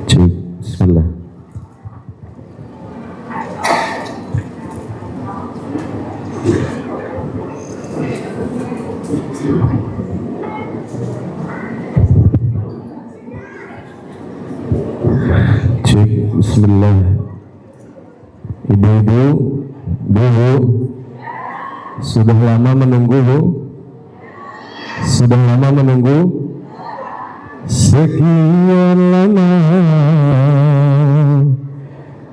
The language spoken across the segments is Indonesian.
Cik, bismillah. Cik, bismillah. Ibu-ibu, Bu, sudah lama menunggu, Bu? Sudah lama menunggu? Sekian lama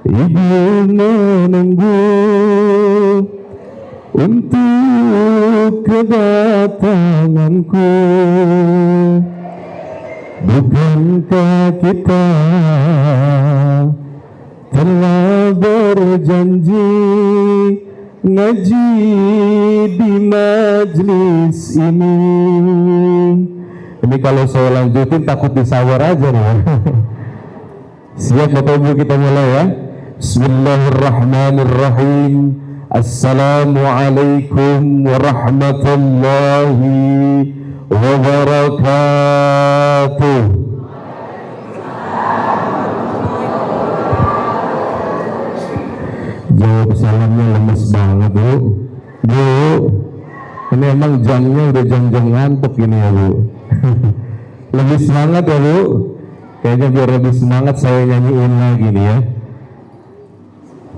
Ibu menunggu untuk kedatanganku. Bukankah kita telah berjanji ngaji di majlis ini? Ini kalau saya lanjutin takut disawar aja nih. Siap Bapak Ibu, kita mulai ya. Bismillahirrahmanirrahim. Assalamualaikum warahmatullahi wabarakatuh. Jawab salamnya lemes banget, Bu. Bu, ini emang jamnya udah jam-jam ngantuk ini ya, Bu. Lebih semangat ya, Bu. Kayaknya biar lebih semangat saya nyanyiin lagi nih ya.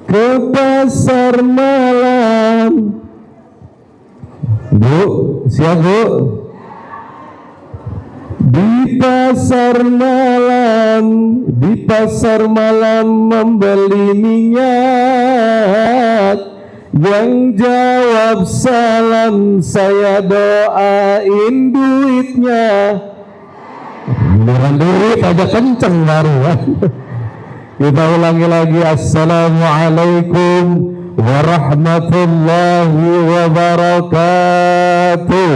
Ke pasar malam. Bu, siap, Bu? Di pasar malam membeli minyak. Yang jawab salam saya doain duitnya. Beneran duit aja kenceng baru. Kita ulangi lagi. Assalamualaikum warahmatullahi wabarakatuh.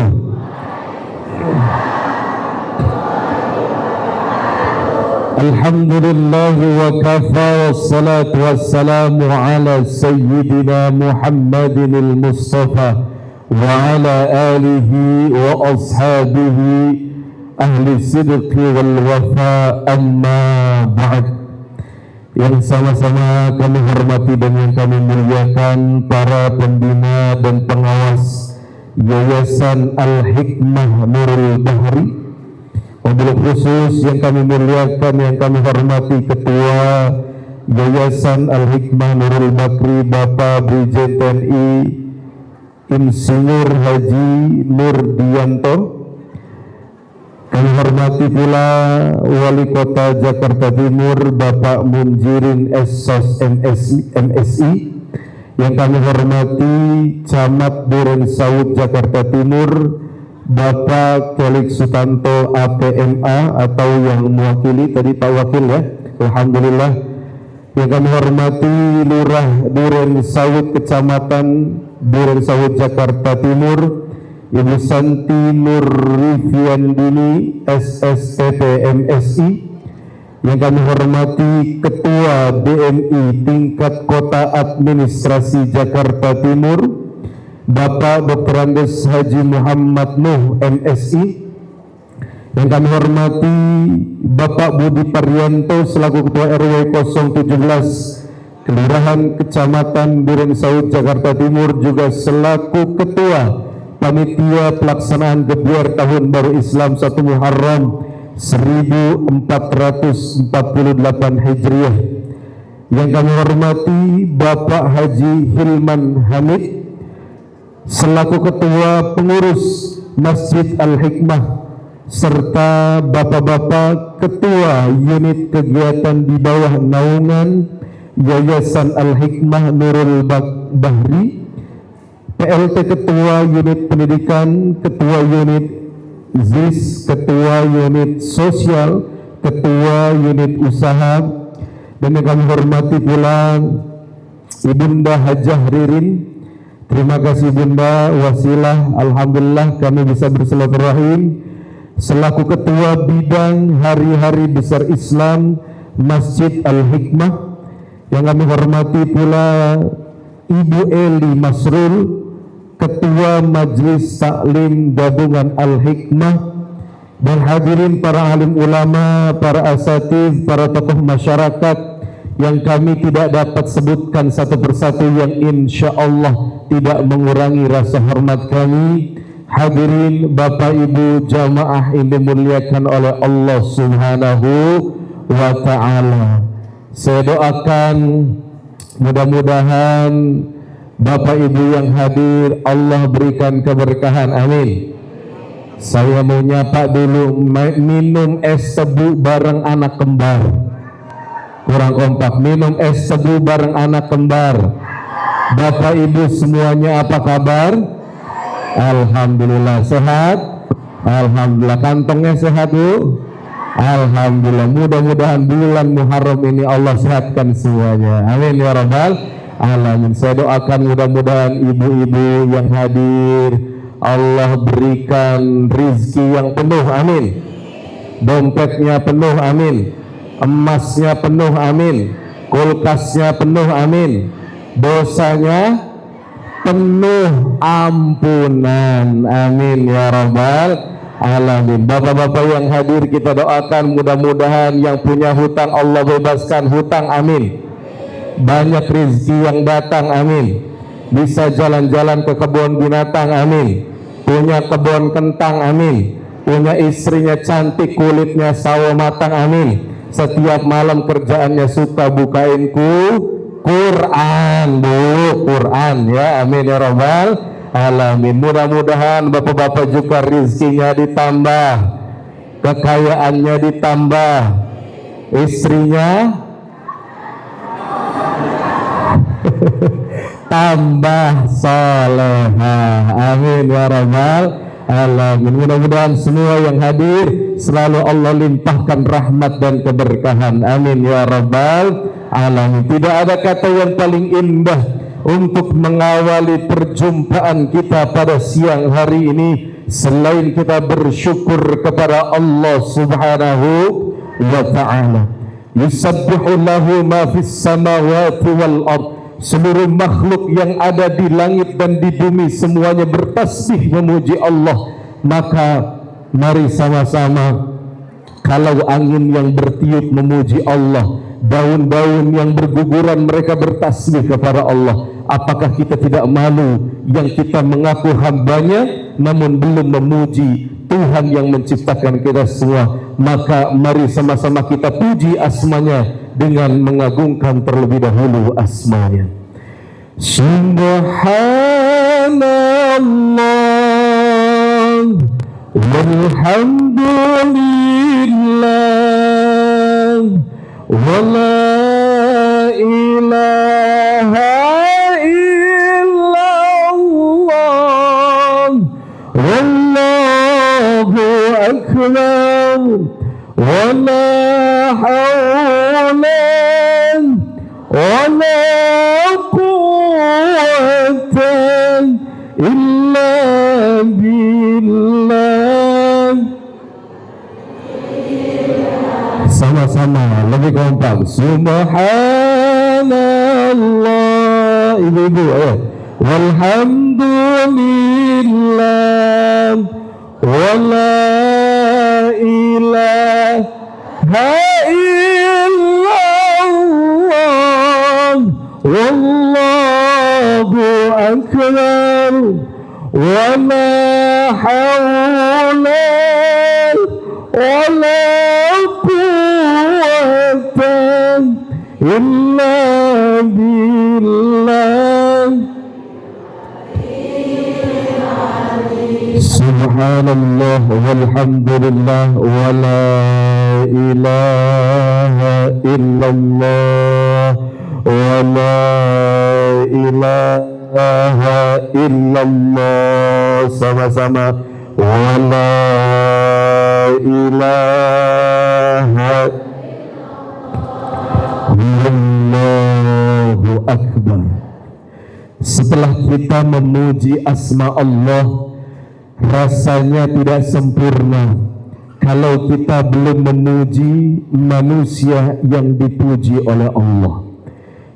Alhamdulillah wa kafa wassalatu wassalamu ala sayyidina Muhammadin al-Mustafa wa ala alihi wa ashabihi ahli sidqi wal wafa, amma ba'd. Yang sama-sama kami hormati dan yang kami muliakan para pembina dan pengawas Yayasan Al-Hikmah Nurul Bahri. Wabil khusus yang kami muliakan, yang kami hormati Ketua Yayasan Al-Hikmah Nurul Bakri Bapak Brigjen TNI Insinyur Haji Nurdianto. Kami hormati pula Wali Kota Jakarta Timur Bapak Munjirin Sos MSI. Yang kami hormati Camat Duren Sawit Jakarta Timur Bapak Kelik Sutanto APMA atau yang mewakili tadi Pak Wakil ya. Alhamdulillah. Yang kami hormati Lurah Duren Sawit Kecamatan Duren Sawit Jakarta Timur Ibu Santi Nur Rifiandini SSTP MSI. Yang kami hormati Ketua DMI tingkat Kota Administrasi Jakarta Timur Bapak Dr. Andes Haji Muhammad Nuh MSI. Yang kami hormati Bapak Budi Parianto selaku Ketua RW 017 Kelurahan Kecamatan Duren Sawit Jakarta Timur, juga selaku Ketua Panitia Pelaksanaan Gebiar Tahun Baru Islam 1 Muharram 1448 Hijriah. Yang kami hormati Bapak Haji Hilman Hamid selaku Ketua Pengurus Masjid Al-Hikmah, serta Bapak-Bapak Ketua Unit Kegiatan di bawah naungan Yayasan Al-Hikmah Nurul Bahri, PLT Ketua Unit Pendidikan, Ketua Unit ZIS, Ketua Unit Sosial, Ketua Unit Usaha, dan yang kami hormati pula Ibunda Hajah Ririn. Terima kasih Bunda, wasilah, alhamdulillah kami bisa bersilaturahim selaku Ketua Bidang Hari-Hari Besar Islam Masjid Al-Hikmah. Yang kami hormati pula Ibu Eli Masrul, Ketua Majelis Taklim Gabungan Al-Hikmah. Dan hadirin para alim ulama, para asatidz, para tokoh masyarakat yang kami tidak dapat sebutkan satu persatu, yang insya Allah tidak mengurangi rasa hormat kami. Hadirin Bapak Ibu jamaah yang dimuliakan oleh Allah Subhanahu wa ta'ala, saya doakan mudah-mudahan Bapak Ibu yang hadir Allah berikan keberkahan, amin. Saya mau nyapa dulu, minum es tebu bareng anak kembar. Kurang kompak, minum es tebu bareng anak kembar. Bapak Ibu semuanya apa kabar? Alhamdulillah sehat. Alhamdulillah, kantongnya sehat Bu. Alhamdulillah, mudah-mudahan bulan Muharram ini Allah sehatkan semuanya, amin ya rabbal alamin. Saya doakan mudah-mudahan ibu-ibu yang hadir Allah berikan rizki yang penuh, amin. Dompetnya penuh, amin. Emasnya penuh, amin. Kulkasnya penuh, amin. Dosanya penuh ampunan, amin ya rabbal alamin. Bapak-bapak yang hadir kita doakan mudah-mudahan yang punya hutang Allah bebaskan hutang, amin. Banyak rezeki yang datang, amin. Bisa jalan-jalan ke kebun binatang, amin. Punya kebun kentang, amin. Punya istrinya cantik, kulitnya sawo matang, amin. Setiap malam kerjaannya suka bukain Quran, Bu, Quran ya, amin ya rabbal alamin. Mudah-mudahan bapak-bapak juga rizkinya ditambah, kekayaannya ditambah, istrinya tambah solehah, amin ya rabbal alamin. Mudah-mudahan semua yang hadir selalu Allah limpahkan rahmat dan keberkahan, amin ya rabbal alamin. Tidak ada kata yang paling indah untuk mengawali perjumpaan kita pada siang hari ini selain kita bersyukur kepada Allah Subhanahu wa ta'ala. Yusabbihu lahu ma fis samawati wal ard. Seluruh makhluk yang ada di langit dan di bumi semuanya bertasbih memuji Allah. Maka mari sama-sama, kalau angin yang bertiup memuji Allah, daun-daun yang berguguran mereka bertasbih kepada Allah, apakah kita tidak malu yang kita mengaku hambanya namun belum memuji Tuhan yang menciptakan kita semua? Maka mari sama-sama kita puji asmanya dengan mengagungkan terlebih dahulu asmanya. Subhanallah walhamdulillah wala ilaha illallah wallahu akbar wala hawla wala quwwata illa billah. Sama-sama lebih kompak. Subhanallah, ibu-ibu walhamdulillah wala ilaha illallah wallahu akbar wala hawla wala quwwata illa billah. Subhanallah walhamdulillah wala ilaha illallah wala ilaha illallah. Sama-sama wala ilaha Allahu akbar. Setelah kita memuji asma Allah, rasanya tidak sempurna kalau kita belum memuji manusia yang dipuji oleh Allah.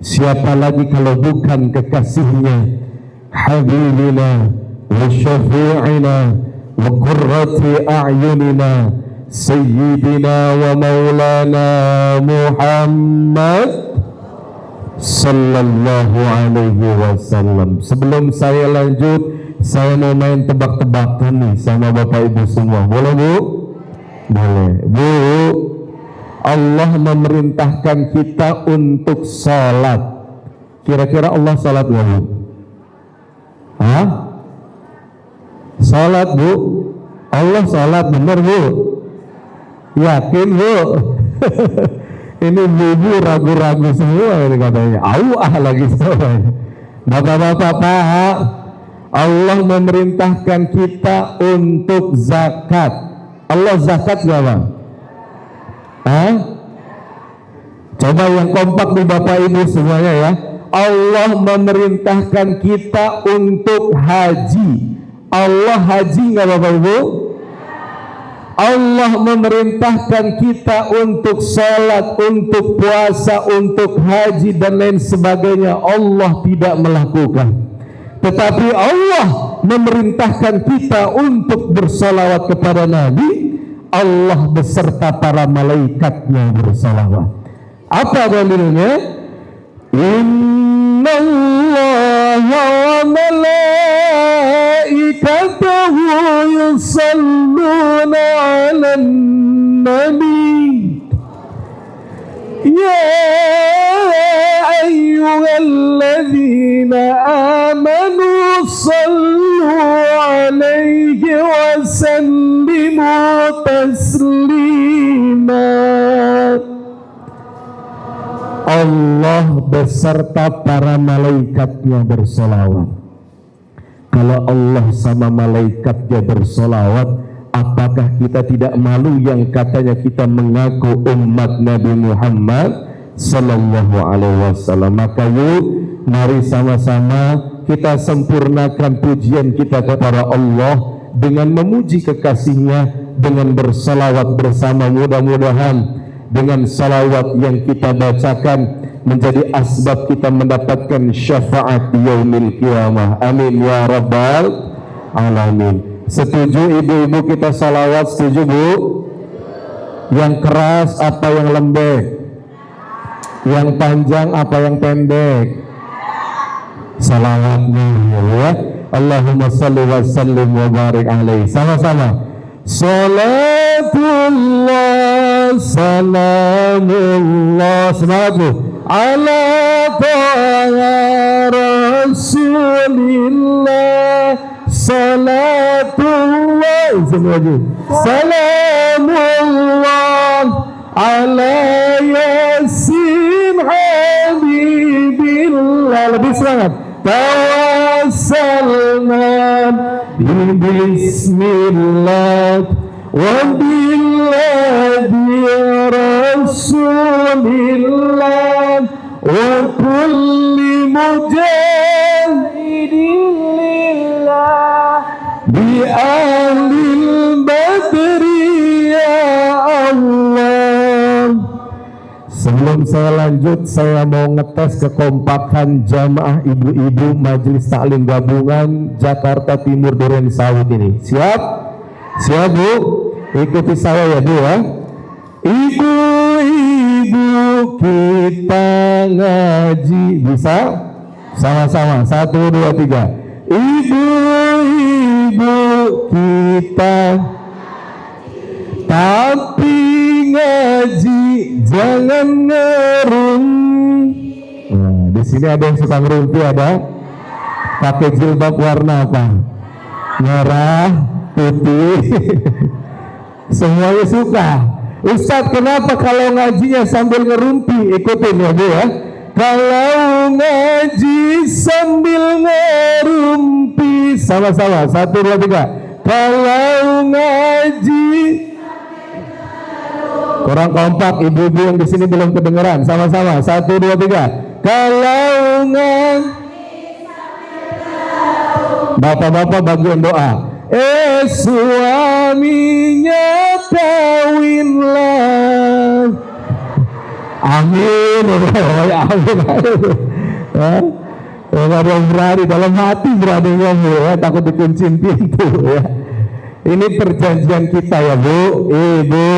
Siapa lagi kalau bukan kekasihnya, habibina wa syafi'ina wa qurrati a'yunina sayyidina wa maulana Muhammad sallallahu alaihi wasallam. Sebelum saya lanjut, saya mau main tebak-tebakan nih sama Bapak Ibu semua. Boleh Bu? Boleh. Bu, Allah memerintahkan kita untuk sholat. Kira-kira Allah sholat nggak Bu? Hah? Sholat Bu? Allah sholat, bener Bu? Yakin Bu? Ini ibu ragu-ragu semua ini katanya. Lagi semua. Bapak-bapak Pak, Allah memerintahkan kita untuk zakat. Allah zakat gak Bang? Hah? Coba yang kompak di Bapak Ibu semuanya ya. Allah memerintahkan kita untuk haji. Allah haji gak Bapak Ibu? Allah memerintahkan kita untuk sholat, untuk puasa, untuk haji dan lain sebagainya. Allah tidak melakukan. Tetapi Allah memerintahkan kita untuk bersalawat kepada Nabi. Allah beserta para malaikatnya bersalawat. Apa dalilnya? Inna Allah wa malaikatahu yusalluna ala nabi ya ayyuhalladzina amanu sallu alaihi wa sallimu taslima. Allah beserta para malaikatnya bersolawat. Kalau Allah sama malaikatnya bersolawat, apakah kita tidak malu yang katanya kita mengaku umat Nabi Muhammad sallallahu alaihi wasallam? Maka yuk, mari sama-sama kita sempurnakan pujian kita kepada Allah dengan memuji kekasihnya, dengan bersolawat bersama. Mudah-mudahan dengan salawat yang kita bacakan menjadi asbab kita mendapatkan syafaat yaumil qiyamah. Amin ya rabbal alamin. Setuju ibu-ibu kita salawat? Setuju Bu? Yang keras apa yang lembek? Yang panjang apa yang pendek? Salawatnya ya. Allahumma salli wa sallim wa barik alaihi. Sama-sama. Salatullah salamullah, semangat Bu, ala taha rasulillah. Salatullah salamullah ala yasin habibillah. Lebih semangat. Tawassalna bismillah wa billadhi rasulillah wa kulli mujahidin lillah bi ahlil badri ya Allah. Sebelum saya lanjut, saya mau ngetes kekompakan jamaah ibu-ibu Majelis Taklim Gabungan Jakarta Timur Duren Sawit ini. Siap? Siap Bu? Ikuti saya ya Bu ya. Ibu-ibu kita ngaji. Bisa? Sama-sama. 1, 2, 3. Ibu-ibu kita tapi ngaji jangan ngerung. Nah, di sini ada yang suka ngerumpi, ada pakai jilbab warna apa? Merah, putih. Semuanya suka. Ustadz, kenapa kalau ngajinya sambil ngerumpi? Ikutin ya Bu ya. Kalau ngaji sambil ngerumpi, sama-sama. 1, 2, 3. Kalau ngaji, kurang kompak, ibu-ibu yang di sini belum kedengeran. Sama-sama. 1, 2, 3. Kalau bapak-bapak bagian doa. Suaminya kawinlah. Amin. Amin. Ada yang berani dalam hati, berani ngomong ya, takut dikuncin pintu ya. Ini perjanjian kita ya Bu, Ibu.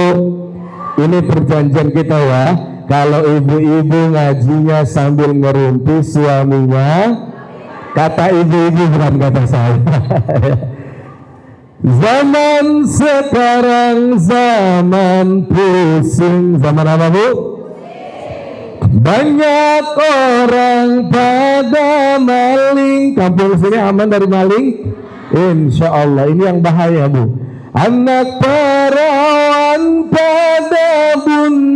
Ini perjanjian kita ya. Kalau ibu-ibu ngajinya sambil ngerumpi suaminya, kata ibu-ibu bukan kata saya. Zaman sekarang zaman pusing. Zaman apa Bu? Banyak orang pada maling. Kampung sini aman dari maling? Insya Allah. Ini yang bahaya Bu. Anak perawan pada bun.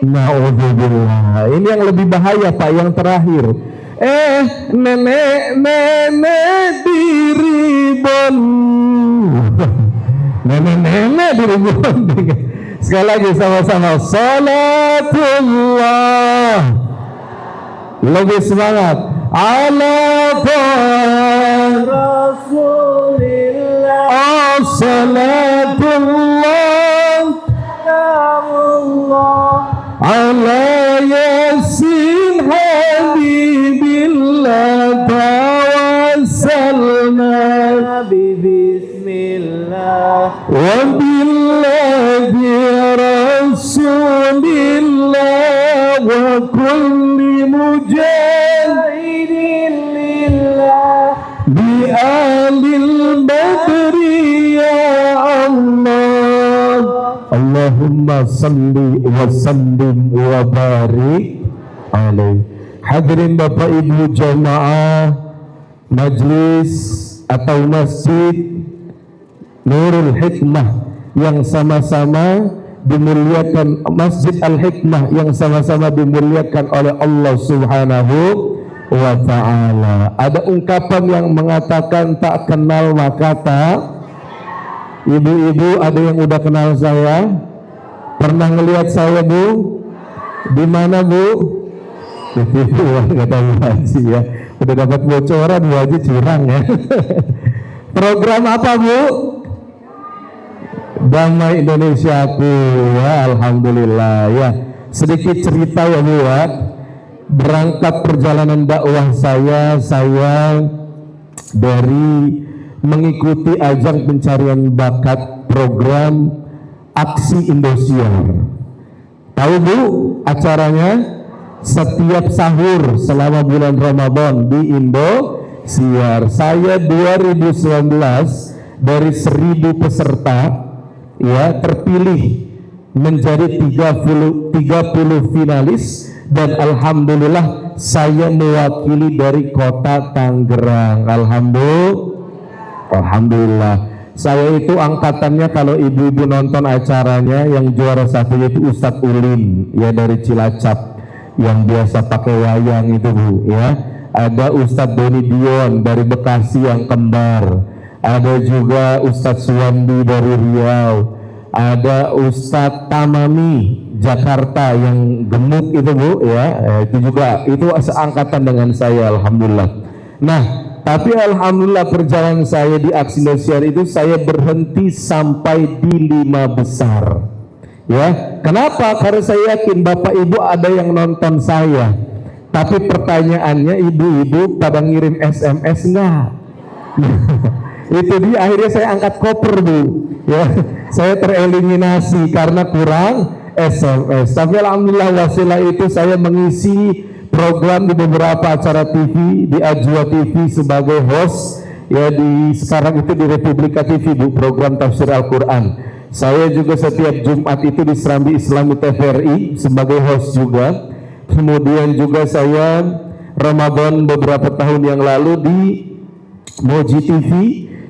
Na'udzubillah. Ini yang lebih bahaya Pak, yang terakhir. Nenek diribon. Nenek diribon. Sekali lagi sama-sama. Salatullah. Lebih semangat. Ala Rasulillah. Salatullah. Ala yasin habibillah tawassalna bismillah wa billahi rasulillah wa kulli mujahidin lillah bi alil badri ya Allah. Allahumma salli wa sallim wa barik alaih. Hadirin Bapak Ibu jamaah majlis atau masjid Nurul Hikmah yang sama-sama dimuliakan, Masjid Al-Hikmah yang sama-sama dimuliakan oleh Allah Subhanahu wa ta'ala. Ada ungkapan yang mengatakan tak kenal maka tak. Ibu-ibu ada yang udah kenal saya? Pernah ngelihat saya Bu? Di mana Bu? Di video kata Bu Haji ya. Udah dapat bocoran Bu Haji curang ya. Program apa Bu? Damai Indonesiaku ya, alhamdulillah ya. Sedikit cerita ya Bu ya. Berangkat perjalanan dakwah saya dari mengikuti ajang pencarian bakat program Aksi Indosiar. Tahu Bu acaranya? Setiap sahur selama bulan Ramadan di Indosiar. Saya 2019 dari 1000 peserta ya terpilih menjadi 30 finalis dan alhamdulillah saya mewakili dari kota Tangerang. Alhamdulillah. Saya itu angkatannya kalau ibu-ibu nonton acaranya yang juara satu itu Ustadz Ulin ya dari Cilacap yang biasa pakai wayang itu Bu ya. Ada Ustadz Doni Dion dari Bekasi yang kembar. Ada juga Ustadz Suwandi dari Riau. Ada Ustadz Tamami Jakarta yang gemuk itu Bu ya. Itu juga itu seangkatan dengan saya alhamdulillah. Nah, tapi alhamdulillah perjalanan saya di Aksi Indosiar itu saya berhenti sampai di 5 besar. Ya, kenapa? Karena saya yakin Bapak Ibu ada yang nonton saya. Tapi pertanyaannya ibu-ibu pada ngirim SMS enggak? Itu dia akhirnya saya angkat koper Bu. Ya, saya tereliminasi karena kurang SMS. Tapi alhamdulillah wasilah itu saya mengisi program di beberapa acara TV di Ajwa TV sebagai host ya, di sekarang itu di Republika TV Bu, program tafsir Al-Quran. Saya juga setiap Jumat itu di Serambi Islami TVRI sebagai host juga. Kemudian juga saya Ramadan beberapa tahun yang lalu di Moji TV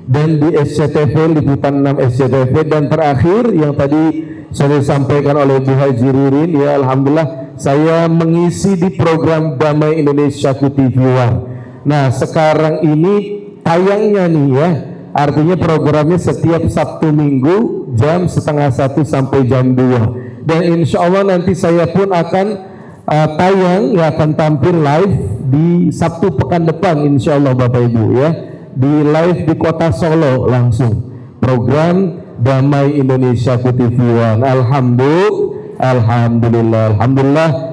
dan di SCTV, liputan 6 SCTV, dan terakhir yang tadi sudah disampaikan oleh Bu Haji Ririn ya, alhamdulillah saya mengisi di program Damai Indonesia TV One. Nah sekarang ini tayangnya nih ya, artinya programnya setiap Sabtu Minggu jam 12:30 sampai jam 2, dan insya Allah nanti saya pun akan tayang ya, akan tampil live di Sabtu pekan depan insya Allah Bapak Ibu ya, di live di kota Solo langsung program Damai Indonesia TV One. Alhamdulillah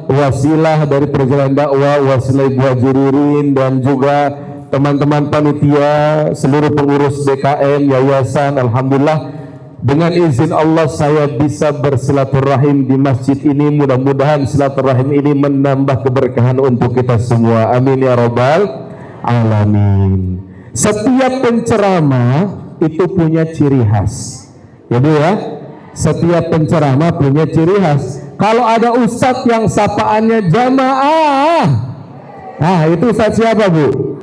wasilah dari perjalanan dakwah, wasilah Ibu Haji Ririn dan juga teman-teman panitia, seluruh pengurus DKM, yayasan, alhamdulillah dengan izin Allah saya bisa bersilaturahim di masjid ini. Mudah-mudahan silaturahim ini menambah keberkahan untuk kita semua. Amin ya rabbal alamin. Setiap penceramah itu punya ciri khas. Ya Bu ya. Setiap penceramah punya ciri khas. Kalau ada ustadz yang sapaannya jamaah, nah itu ustadz siapa Bu?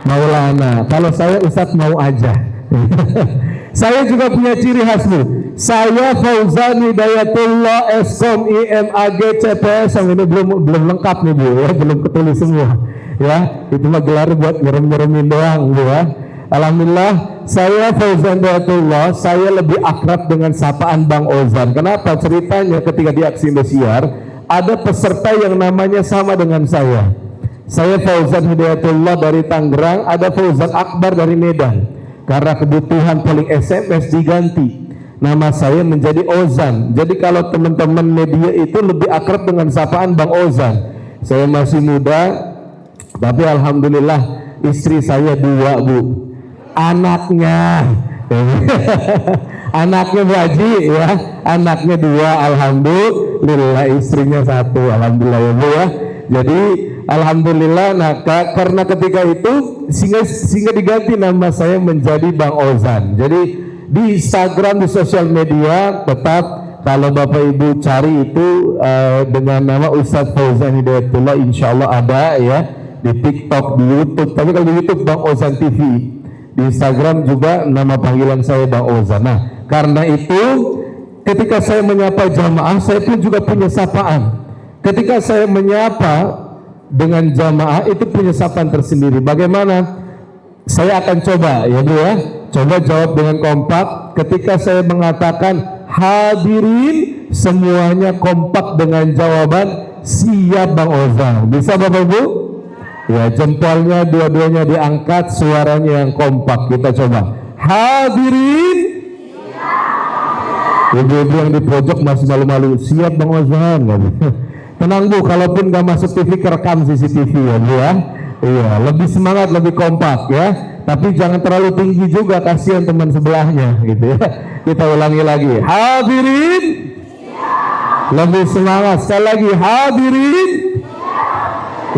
Maulana. Kalau saya ustadz mau aja. Saya juga punya ciri khas Bu. Saya Fauzan Hidayatullah Eskom IMAG CPS, yang ini belum lengkap nih Bu ya, belum ketulis semua ya. Itu mah gelar buat ngerem-ngeremin doang Bu ya. Alhamdulillah saya Fauzan Hidayatullah, saya lebih akrab dengan sapaan Bang Ozan. Kenapa? Ceritanya ketika di aksi Indosiar ada peserta yang namanya sama dengan saya. Saya Fauzan Hidayatullah dari Tangerang, ada Fauzan Akbar dari Medan. Karena kebutuhan polling SMS diganti nama saya menjadi Ozan. Jadi kalau teman-teman media itu lebih akrab dengan sapaan Bang Ozan. Saya masih muda, tapi alhamdulillah istri saya 2 Bu. Anaknya anaknya Bu Haji ya, anaknya 2, alhamdulillah, istrinya 1, alhamdulillah ya Bu ya. Jadi alhamdulillah. Nah karena ketika itu sehingga diganti nama saya menjadi Bang Ozan. Jadi di Instagram, di sosial media tetap kalau Bapak Ibu cari itu dengan nama Ustadz Fauzan Hidayatullah, insya Allah ada ya. Di TikTok, di YouTube, tapi kalau di YouTube Bang Ozan TV. Di Instagram juga nama panggilan saya Bang Ozan. Nah karena itu ketika saya menyapa jamaah, saya pun juga punya sapaan. Ketika saya menyapa dengan jamaah itu punya sapaan tersendiri. Bagaimana? Saya akan coba ya Bu ya. Coba jawab dengan kompak. Ketika saya mengatakan hadirin, semuanya kompak dengan jawaban siap Bang Ozan. Bisa Bapak Ibu? Ya, jempolnya dua-duanya diangkat, suaranya yang kompak. Kita coba. Hadirin. Ibu-ibu yang di pojok masih malu-malu. Siap Bang Ozan. Tenang Bu, kalaupun gak masuk TV kerekam CCTV ya Bu ya. Iya, lebih semangat, lebih kompak ya. Tapi jangan terlalu tinggi juga, kasihan teman sebelahnya gitu ya. Kita ulangi lagi. Hadirin. Lebih semangat sekali lagi. Hadirin.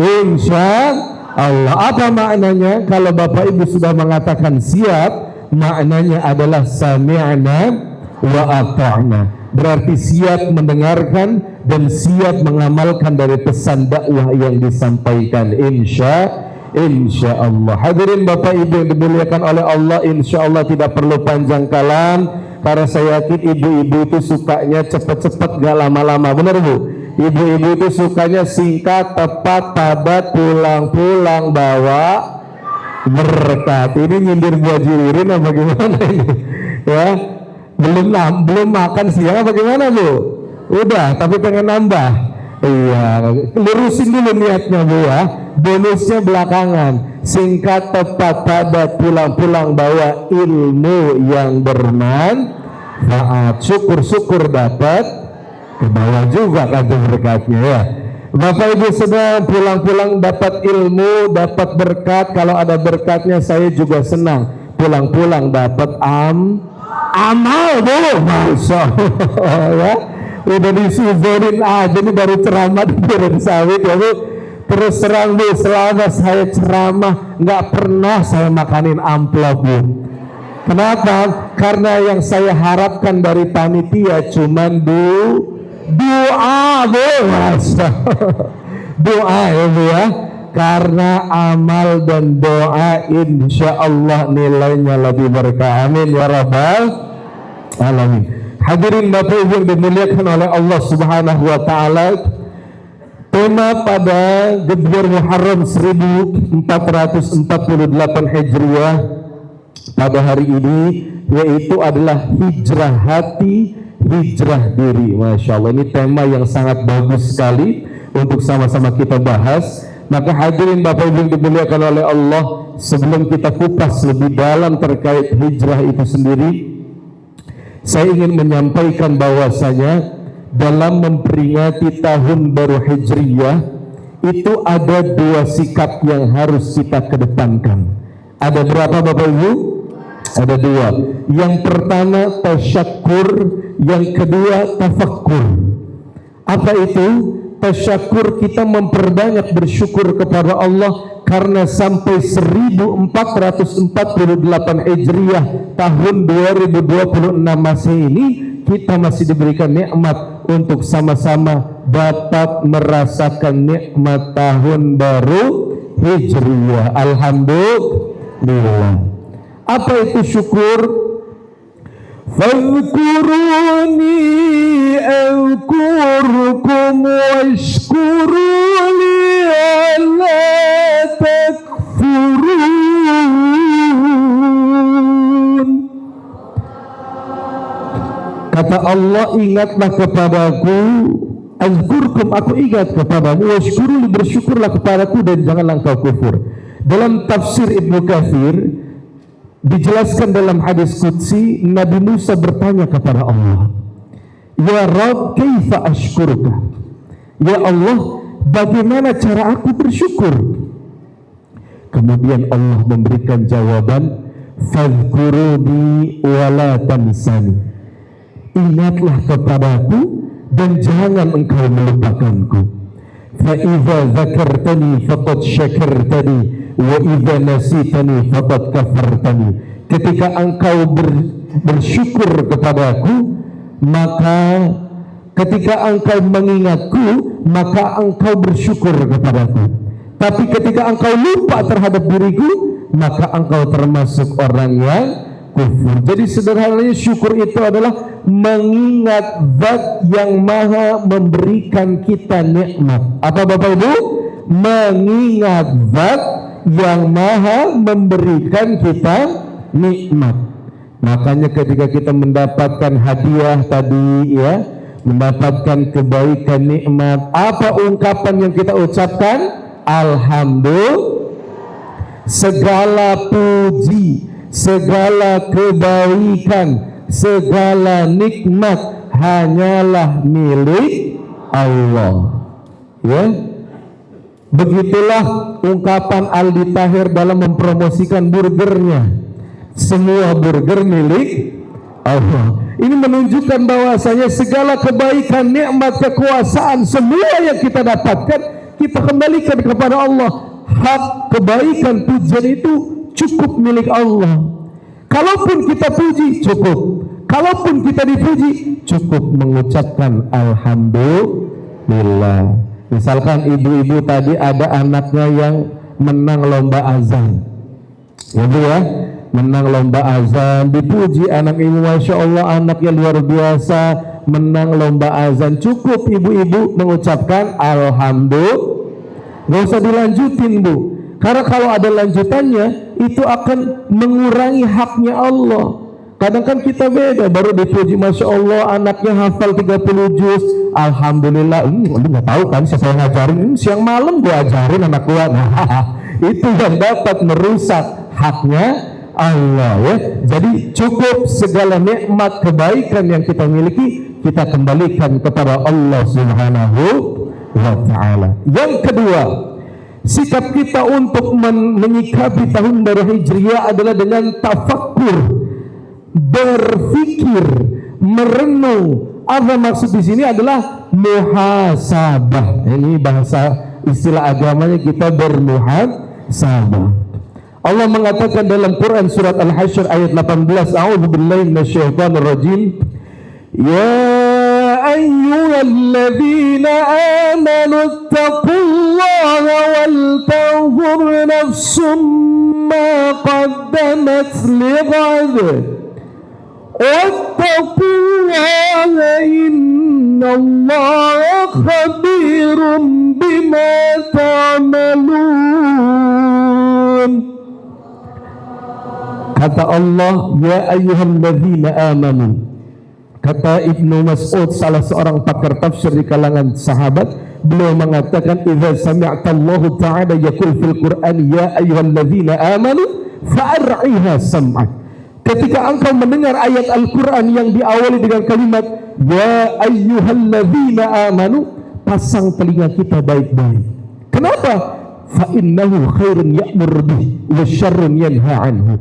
Insya Allah. Apa maknanya? Kalau Bapak Ibu sudah mengatakan siap, maknanya adalah sami'na wa ata'na. Berarti siap mendengarkan dan siap mengamalkan dari pesan dakwah yang disampaikan. Insya Allah. Hadirin Bapak Ibu yang dimuliakan oleh Allah, insya Allah tidak perlu panjang kalam, karena saya yakin ibu-ibu itu sukanya cepat-cepat gak lama-lama. Benar Bu? Ibu-ibu itu sukanya singkat, tepat, padat, pulang-pulang bawa berkat. Ini nyindir Bu Haji Wirin apa gimana ini? Ya. Belum makan siang apa gimana Bu? Udah, tapi pengen nambah. Iya, lurusin dulu niatnya Bu ya. Bonusnya belakangan. Singkat, tepat, padat, pulang-pulang bawa ilmu yang bermanfaat. Syukur-syukur dapat, ke bawah juga kan berkatnya ya. Bapak Ibu sedang pulang-pulang dapat ilmu, dapat berkat. Kalau ada berkatnya saya juga senang. Pulang-pulang dapat amal Bu, Masya Allah ya. Udah disuzorin aja nih baru ceramah di Duren Sawit ya Bu. Terus terang Bu, selama saya ceramah nggak pernah saya makanin amplop Bu. Kenapa? Karena yang saya harapkan dari panitia cuman doa Bu, Masya Allah. Doa ya Bu ya. Karena amal dan doa insya Allah nilainya lebih berkah. Amin ya rabbal alamin. Hadirin Bapak Ibu yang dimuliakan oleh Allah Subhanahu wa taala, tema pada Gebyar Muharram 1448 Hijriah pada hari ini yaitu adalah hijrah hati, hijrah diri. Masya Allah, ini tema yang sangat bagus sekali untuk sama-sama kita bahas. Maka hadirin Bapak Ibu yang dimuliakan oleh Allah, sebelum kita kupas lebih dalam terkait hijrah itu sendiri, saya ingin menyampaikan bahwasanya dalam memperingati tahun baru Hijriyah itu ada dua sikap yang harus kita kedepankan. Ada berapa Bapak Ibu? Ada dua. Yang pertama tasyakur, yang kedua tafakkur. Apa itu? Tasyakur, kita memperbanyak bersyukur kepada Allah karena sampai 1448 Hijriah tahun 2026 Masehi ini kita masih diberikan nikmat untuk sama-sama dapat merasakan nikmat tahun baru Hijriah. Alhamdulillah. Apa itu syukur? Fadhkuruni azkurkum washkuruli ala takfurun. Kata Allah, ingatlah kepadaku, azkurkum, aku ingat kepadamu, washkuruli, bersyukurlah kepadaku dan janganlah engkau kufur. Dalam tafsir Ibnu Katsir dijelaskan dalam hadis qudsi, Nabi Musa bertanya kepada Allah, ya Rabb, kaifa ashkuruka? Ya Allah, bagaimana cara aku bersyukur? Kemudian Allah memberikan jawaban, fadhkuruni wala tansani, ingatlah kepadaku dan jangan engkau melupakanku. Fa idza dzakartani faqad syakartani wa idza nasitani faqad kafartani. Ketika engkau bersyukur kepadaku, maka ketika engkau mengingatku, maka engkau bersyukur kepadaku. Tapi ketika engkau lupa terhadap diriku, maka engkau termasuk orang yang kufur. Jadi sederhananya syukur itu adalah mengingat zat yang maha memberikan kita nikmat. Apa Bapak Ibu? Mengingat zat yang maha memberikan kita nikmat. Makanya ketika kita mendapatkan hadiah tadi, ya, mendapatkan kebaikan nikmat, apa ungkapan yang kita ucapkan? Alhamdulillah. Segala puji, segala kebaikan, segala nikmat hanyalah milik Allah. Ya, begitulah ungkapan Aldi Tahir dalam mempromosikan burgernya. Semua burger milik Allah. Ini menunjukkan bahwasanya segala kebaikan, nikmat, kekuasaan, semua yang kita dapatkan, kita kembalikan kepada Allah. Hak kebaikan, pujian itu cukup milik Allah. Kalaupun kita puji, cukup. Kalaupun kita dipuji, cukup mengucapkan alhamdulillah. Misalkan ibu-ibu tadi ada anaknya yang menang lomba azan, ya Bu ya, menang lomba azan, dipuji anak ibu, masya Allah anaknya luar biasa, menang lomba azan. Cukup ibu-ibu mengucapkan alhamdulillah. Gak usah dilanjutin Bu, karena kalau ada lanjutannya itu akan mengurangi haknya Allah. Kadang kan kita beda, baru dipuji masya Allah anaknya hafal 30 juz, alhamdulillah. Lu nggak tahu kan siapa yang ngajarin? Siang malam gua ajarin anak gua. Nah, itu yang dapat merusak haknya Allah, ya. Jadi cukup segala nikmat kebaikan yang kita miliki kita kembalikan kepada Allah Subhanahu wa ta'ala. Yang kedua, sikap kita untuk menyikapi tahun baru Hijriah adalah dengan tafakkur, berfikir, merenung. Apa maksud di sini adalah muhasabah. Ini bahasa istilah agamanya, kita bermuhasabah. Allah mengatakan dalam Quran surat Al-Hasyr ayat 18, a'udzubillahi minasyaitonir rajim. Ya ayyuhalladzina amanu taqullaha wal tanzur nafsum ma qaddamat lighad wattaqullaha innallaha khabirum bima ta'malun. Kata Allah, ya ayyuhalladzina amanu. Kata Ibnu Mas'ud, salah seorang pakar tafsir di kalangan sahabat, beliau mengatakan, idza sami'ta Allah ta'ala yaqul fil Qur'an ya ayyuhalladzina amanu fa'ar'iha sam'ak. Ketika engkau mendengar ayat Al-Qur'an yang diawali dengan kalimat ya ayyuhalladzina amanu, pasang telinga kita baik-baik. Kenapa? Fa innahu khairun ya'mur bih wa syarrun yanha anhu.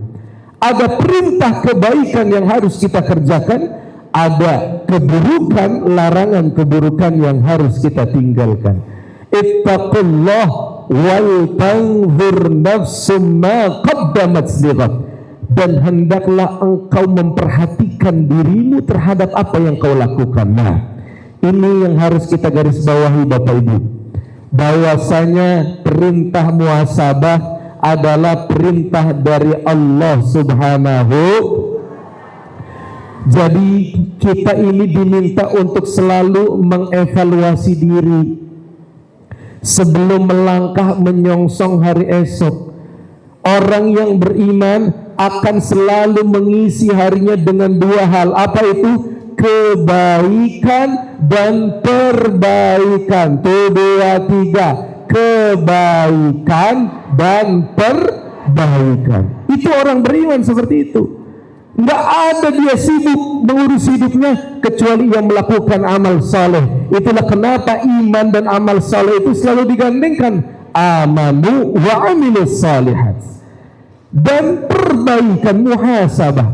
Ada perintah kebaikan yang harus kita kerjakan, ada keburukan, larangan keburukan yang harus kita tinggalkan. Ittaqullah wal tanzur nafsum ma qaddamat lighad. Dan hendaklah engkau memperhatikan dirimu terhadap apa yang kau lakukan. Nah, ini yang harus kita garis bawahi Bapak Ibu, bahwasanya perintah muhasabah adalah perintah dari Allah Subhanahu. Jadi kita ini diminta untuk selalu mengevaluasi diri sebelum melangkah menyongsong hari esok. Orang yang beriman akan selalu mengisi harinya dengan dua hal. Apa itu? Kebaikan dan perbaikan. Tuh, dua, tiga. Kebaikan dan perbaikan. Itu orang beriman seperti itu. Nggak ada dia sibuk mengurus hidupnya kecuali yang melakukan amal saleh. Itulah kenapa iman dan amal saleh itu selalu digandengkan. Amanu wa amilus salihat. Dan perbaikan muhasabah.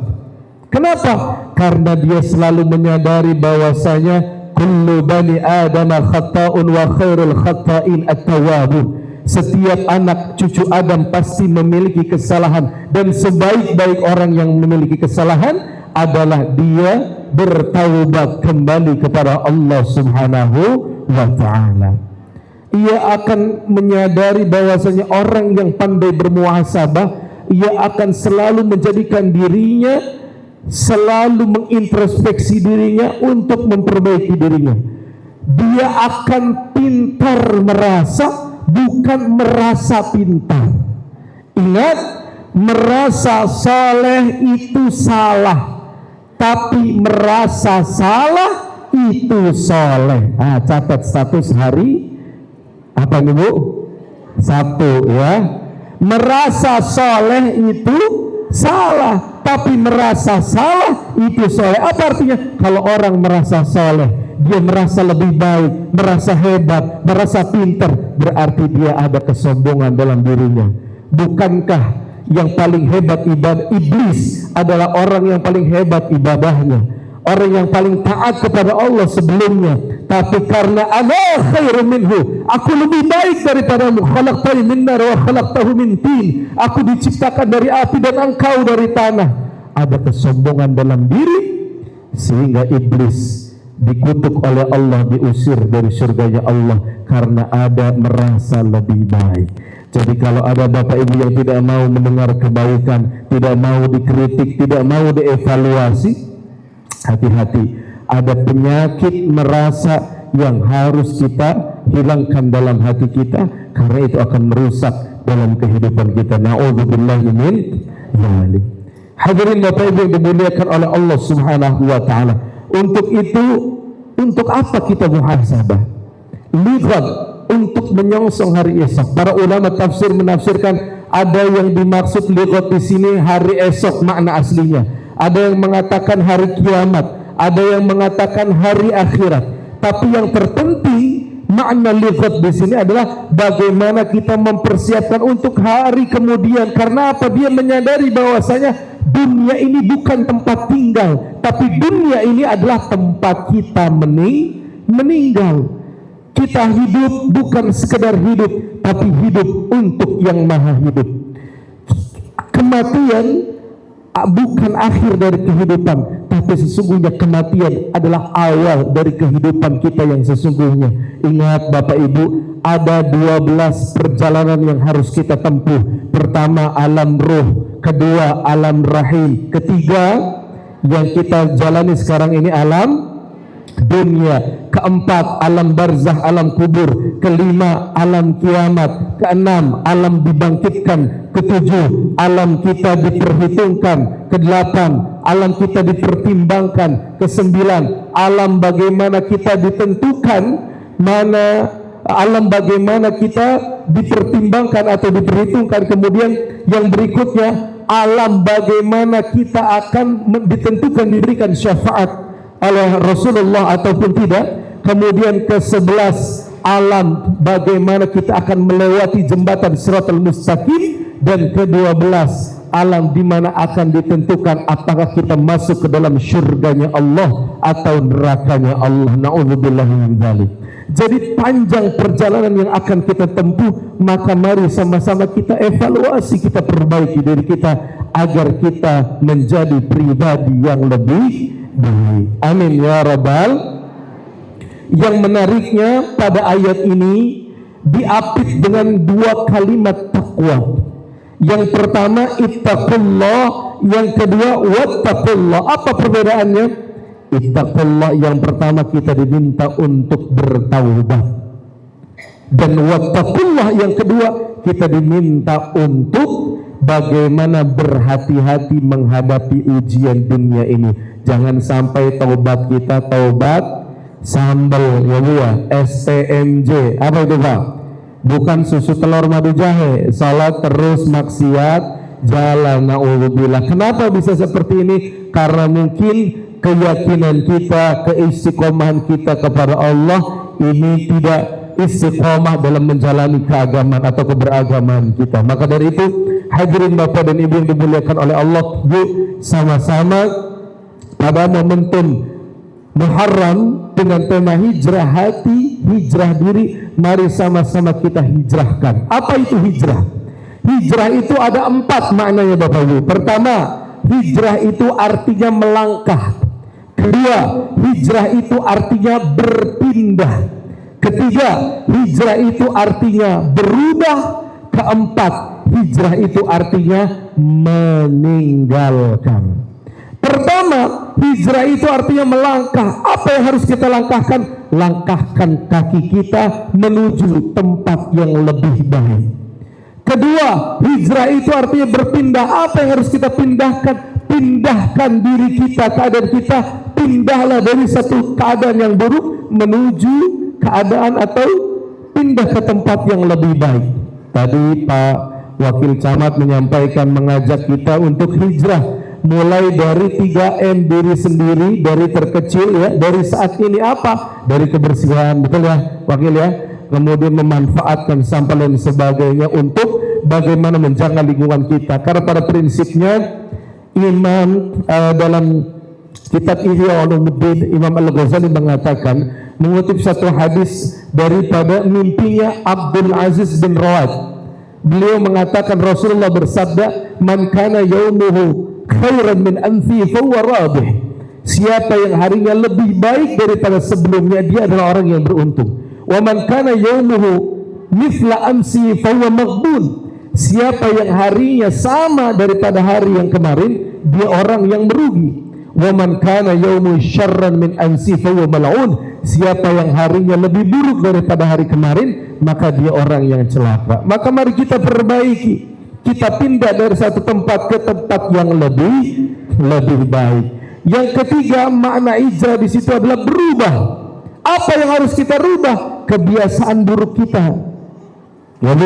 Kenapa? Karena dia selalu menyadari bahwasanya kullu bani Adam khata'un wa khairul khata'in at-tawwabun. Setiap anak cucu Adam pasti memiliki kesalahan, dan sebaik-baik orang yang memiliki kesalahan adalah dia bertaubat kembali kepada Allah Subhanahu wa ta'ala. Ia akan menyadari bahwasanya orang yang pandai bermuhasabah, ia akan selalu menjadikan dirinya, selalu mengintrospeksi dirinya untuk memperbaiki dirinya. Dia akan pintar merasa, bukan merasa pintar. Ingat, merasa soleh itu salah, tapi merasa salah itu soleh. Catat status hari apa nih Bu? 1 ya. Merasa soleh itu salah, tapi merasa salah itu soleh. Apa artinya? Kalau orang merasa soleh, dia merasa lebih baik, merasa hebat, merasa pintar, berarti dia ada kesombongan dalam dirinya. Bukankah yang paling hebat ibadah iblis adalah orang yang paling hebat ibadahnya, orang yang paling taat kepada Allah sebelumnya? Tapi karena ana khairu minhu, aku lebih baik daripadamu, khalaqtani min nar wa khalaqtahu min tin, aku diciptakan dari api dan engkau dari tanah. Ada kesombongan dalam diri sehingga iblis dikutuk oleh Allah, diusir dari surganya Allah karena ada merasa lebih baik. Jadi kalau ada Bapak Ibu yang tidak mau mendengar kebaikan, tidak mau dikritik, tidak mau dievaluasi, hati-hati. Ada penyakit merasa yang harus kita hilangkan dalam hati kita, karena itu akan merusak dalam kehidupan kita. Na'udzubillahi min dzalik. Hadirin Bapak Ibu yang dimuliakan oleh Allah Subhanahu wa taala. Untuk itu, untuk apa kita muhasabah? Lihat, untuk menyongsong hari esok. Para ulama tafsir menafsirkan ada yang dimaksud lihat di sini hari esok makna aslinya. Ada yang mengatakan hari kiamat, ada yang mengatakan hari akhirat. Tapi yang terpenting makna lihat di sini adalah bagaimana kita mempersiapkan untuk hari kemudian. Karena apa? Dia menyadari bahwasanya dunia ini bukan tempat tinggal, tapi dunia ini adalah tempat kita meninggal. Kita hidup bukan sekedar hidup, tapi hidup untuk yang maha hidup. Kematian bukan akhir dari kehidupan, tapi sesungguhnya kematian adalah awal dari kehidupan kita yang sesungguhnya. Ingat Bapak Ibu, ada 12 perjalanan yang harus kita tempuh. Pertama alam ruh, kedua alam rahim, ketiga yang kita jalani sekarang ini alam dunia, keempat alam barzah, alam kubur, kelima alam kiamat, keenam alam dibangkitkan, ketujuh alam kita diperhitungkan, kedelapan alam kita dipertimbangkan, kesembilan alam bagaimana kita ditentukan, mana alam bagaimana kita dipertimbangkan atau diperhitungkan. Kemudian yang berikutnya alam bagaimana kita akan ditentukan diberikan syafaat oleh Rasulullah ataupun tidak. Kemudian ke-11 alam bagaimana kita akan melewati jembatan Shiratal Mustaqim, dan ke-12 alam di mana akan ditentukan apakah kita masuk ke dalam syurganya Allah atau nerakanya Allah. Na'udzubillahi min dzalik. Jadi panjang perjalanan yang akan kita tempuh, maka mari sama-sama kita evaluasi, kita perbaiki diri kita agar kita menjadi pribadi yang lebih baik. Amin ya rabbal. Yang menariknya pada ayat ini diapit dengan 2 kalimat takwa. Yang pertama ittaqullah, yang kedua wattaqullah. Apa perbedaannya? Ittaqullah yang pertama kita diminta untuk bertaubat, dan wattaqullah yang kedua kita diminta untuk bagaimana berhati-hati menghadapi ujian dunia ini. Jangan sampai taubat kita taubat sambal ya Bu ya, STMJ. Apa itu Pak? Bukan susu telur madu jahe, salat terus maksiat jalan. Na'udzubillah. Kenapa bisa seperti ini? Karena mungkin keyakinan kita, keistiqomahan kita kepada Allah ini tidak istiqomah dalam menjalani keagamaan atau keberagaman kita. Maka dari itu, hadirin Bapak dan Ibu yang dimuliakan oleh Allah, yuk sama-sama pada momentum Muharram dengan tema hijrah hati, hijrah diri, mari sama-sama kita hijrahkan. Apa itu hijrah? Hijrah itu ada 4 maknanya Bapak Ibu. Pertama, hijrah itu artinya melangkah. Kedua, hijrah itu artinya berpindah. Ketiga, hijrah itu artinya berubah. Keempat, hijrah itu artinya meninggalkan. Pertama, hijrah itu artinya melangkah. Apa yang harus kita langkahkan? Langkahkan kaki kita menuju tempat yang lebih baik. Kedua, hijrah itu artinya berpindah. Apa yang harus kita pindahkan? Pindahkan diri kita, keadaan kita. Pindahlah dari satu keadaan yang buruk menuju keadaan atau pindah ke tempat yang lebih baik. Tadi Pak Wakil Camat menyampaikan, mengajak kita untuk hijrah. Mulai dari 3M, diri sendiri, dari terkecil ya, dari saat ini apa? Dari kebersihan, betul ya Wakil ya? Kemudian memanfaatkan sampah dan sebagainya untuk bagaimana menjaga lingkungan kita. Karena pada prinsipnya Imam dalam kitab Ihya Ulumuddin, Imam Al-Ghazali mengatakan, mengutip satu hadis daripada mimpinya Abdul Aziz bin Rawad. Beliau mengatakan Rasulullah bersabda, "Man kana yaumuhu khairan min anfi fahuwa rabih." Siapa yang harinya lebih baik daripada sebelumnya, dia adalah orang yang beruntung. Wa man kana yaumuhu mithla amsi fahuwa maghbun. Siapa yang harinya sama daripada hari yang kemarin, dia orang yang merugi. Wa man kana yaumu syarran min amsi fahuwa mal'un. Siapa yang harinya lebih buruk daripada hari kemarin, maka dia orang yang celaka. Maka mari kita perbaiki. Kita pindah dari satu tempat ke tempat yang lebih baik. Yang ketiga, makna hijrah di situ adalah berubah. Apa yang harus kita rubah? Kebiasaan buruk kita. Ya,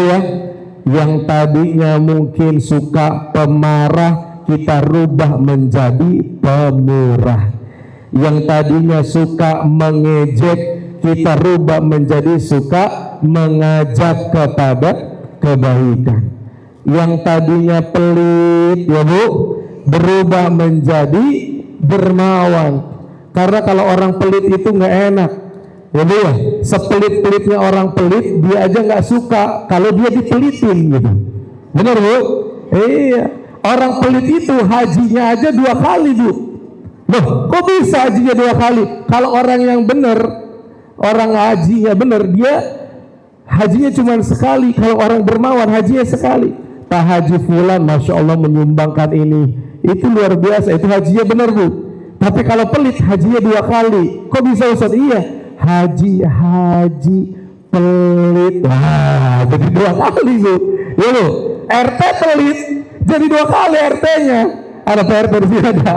yang tadinya mungkin suka pemarah, kita rubah menjadi pemurah. Yang tadinya suka mengejek, kita rubah menjadi suka mengajak kepada kebaikan. Yang tadinya pelit, ya Bu, berubah menjadi dermawan. Karena kalau orang pelit itu nggak enak, ya Bu ya. Sepelit-pelitnya orang pelit, dia aja nggak suka kalau dia dipelitin gitu. Benar Bu? Iya. Orang pelit itu hajinya aja 2 kali Bu. Loh, kok bisa hajinya 2 kali? Kalau orang yang benar, orang hajinya benar, dia hajinya cuma sekali. Kalau orang dermawan hajinya sekali. Pak Haji Fulan, Masya Allah menyumbangkan ini, itu luar biasa, itu hajinya benar Bu. Tapi kalau pelit hajinya 2 kali. Kok bisa Ustaz? Iya, haji pelit. Wah, jadi 2 kali Bu. Ya Bu, RT pelit jadi 2 kali RT-nya. Ada PRT di sini ada.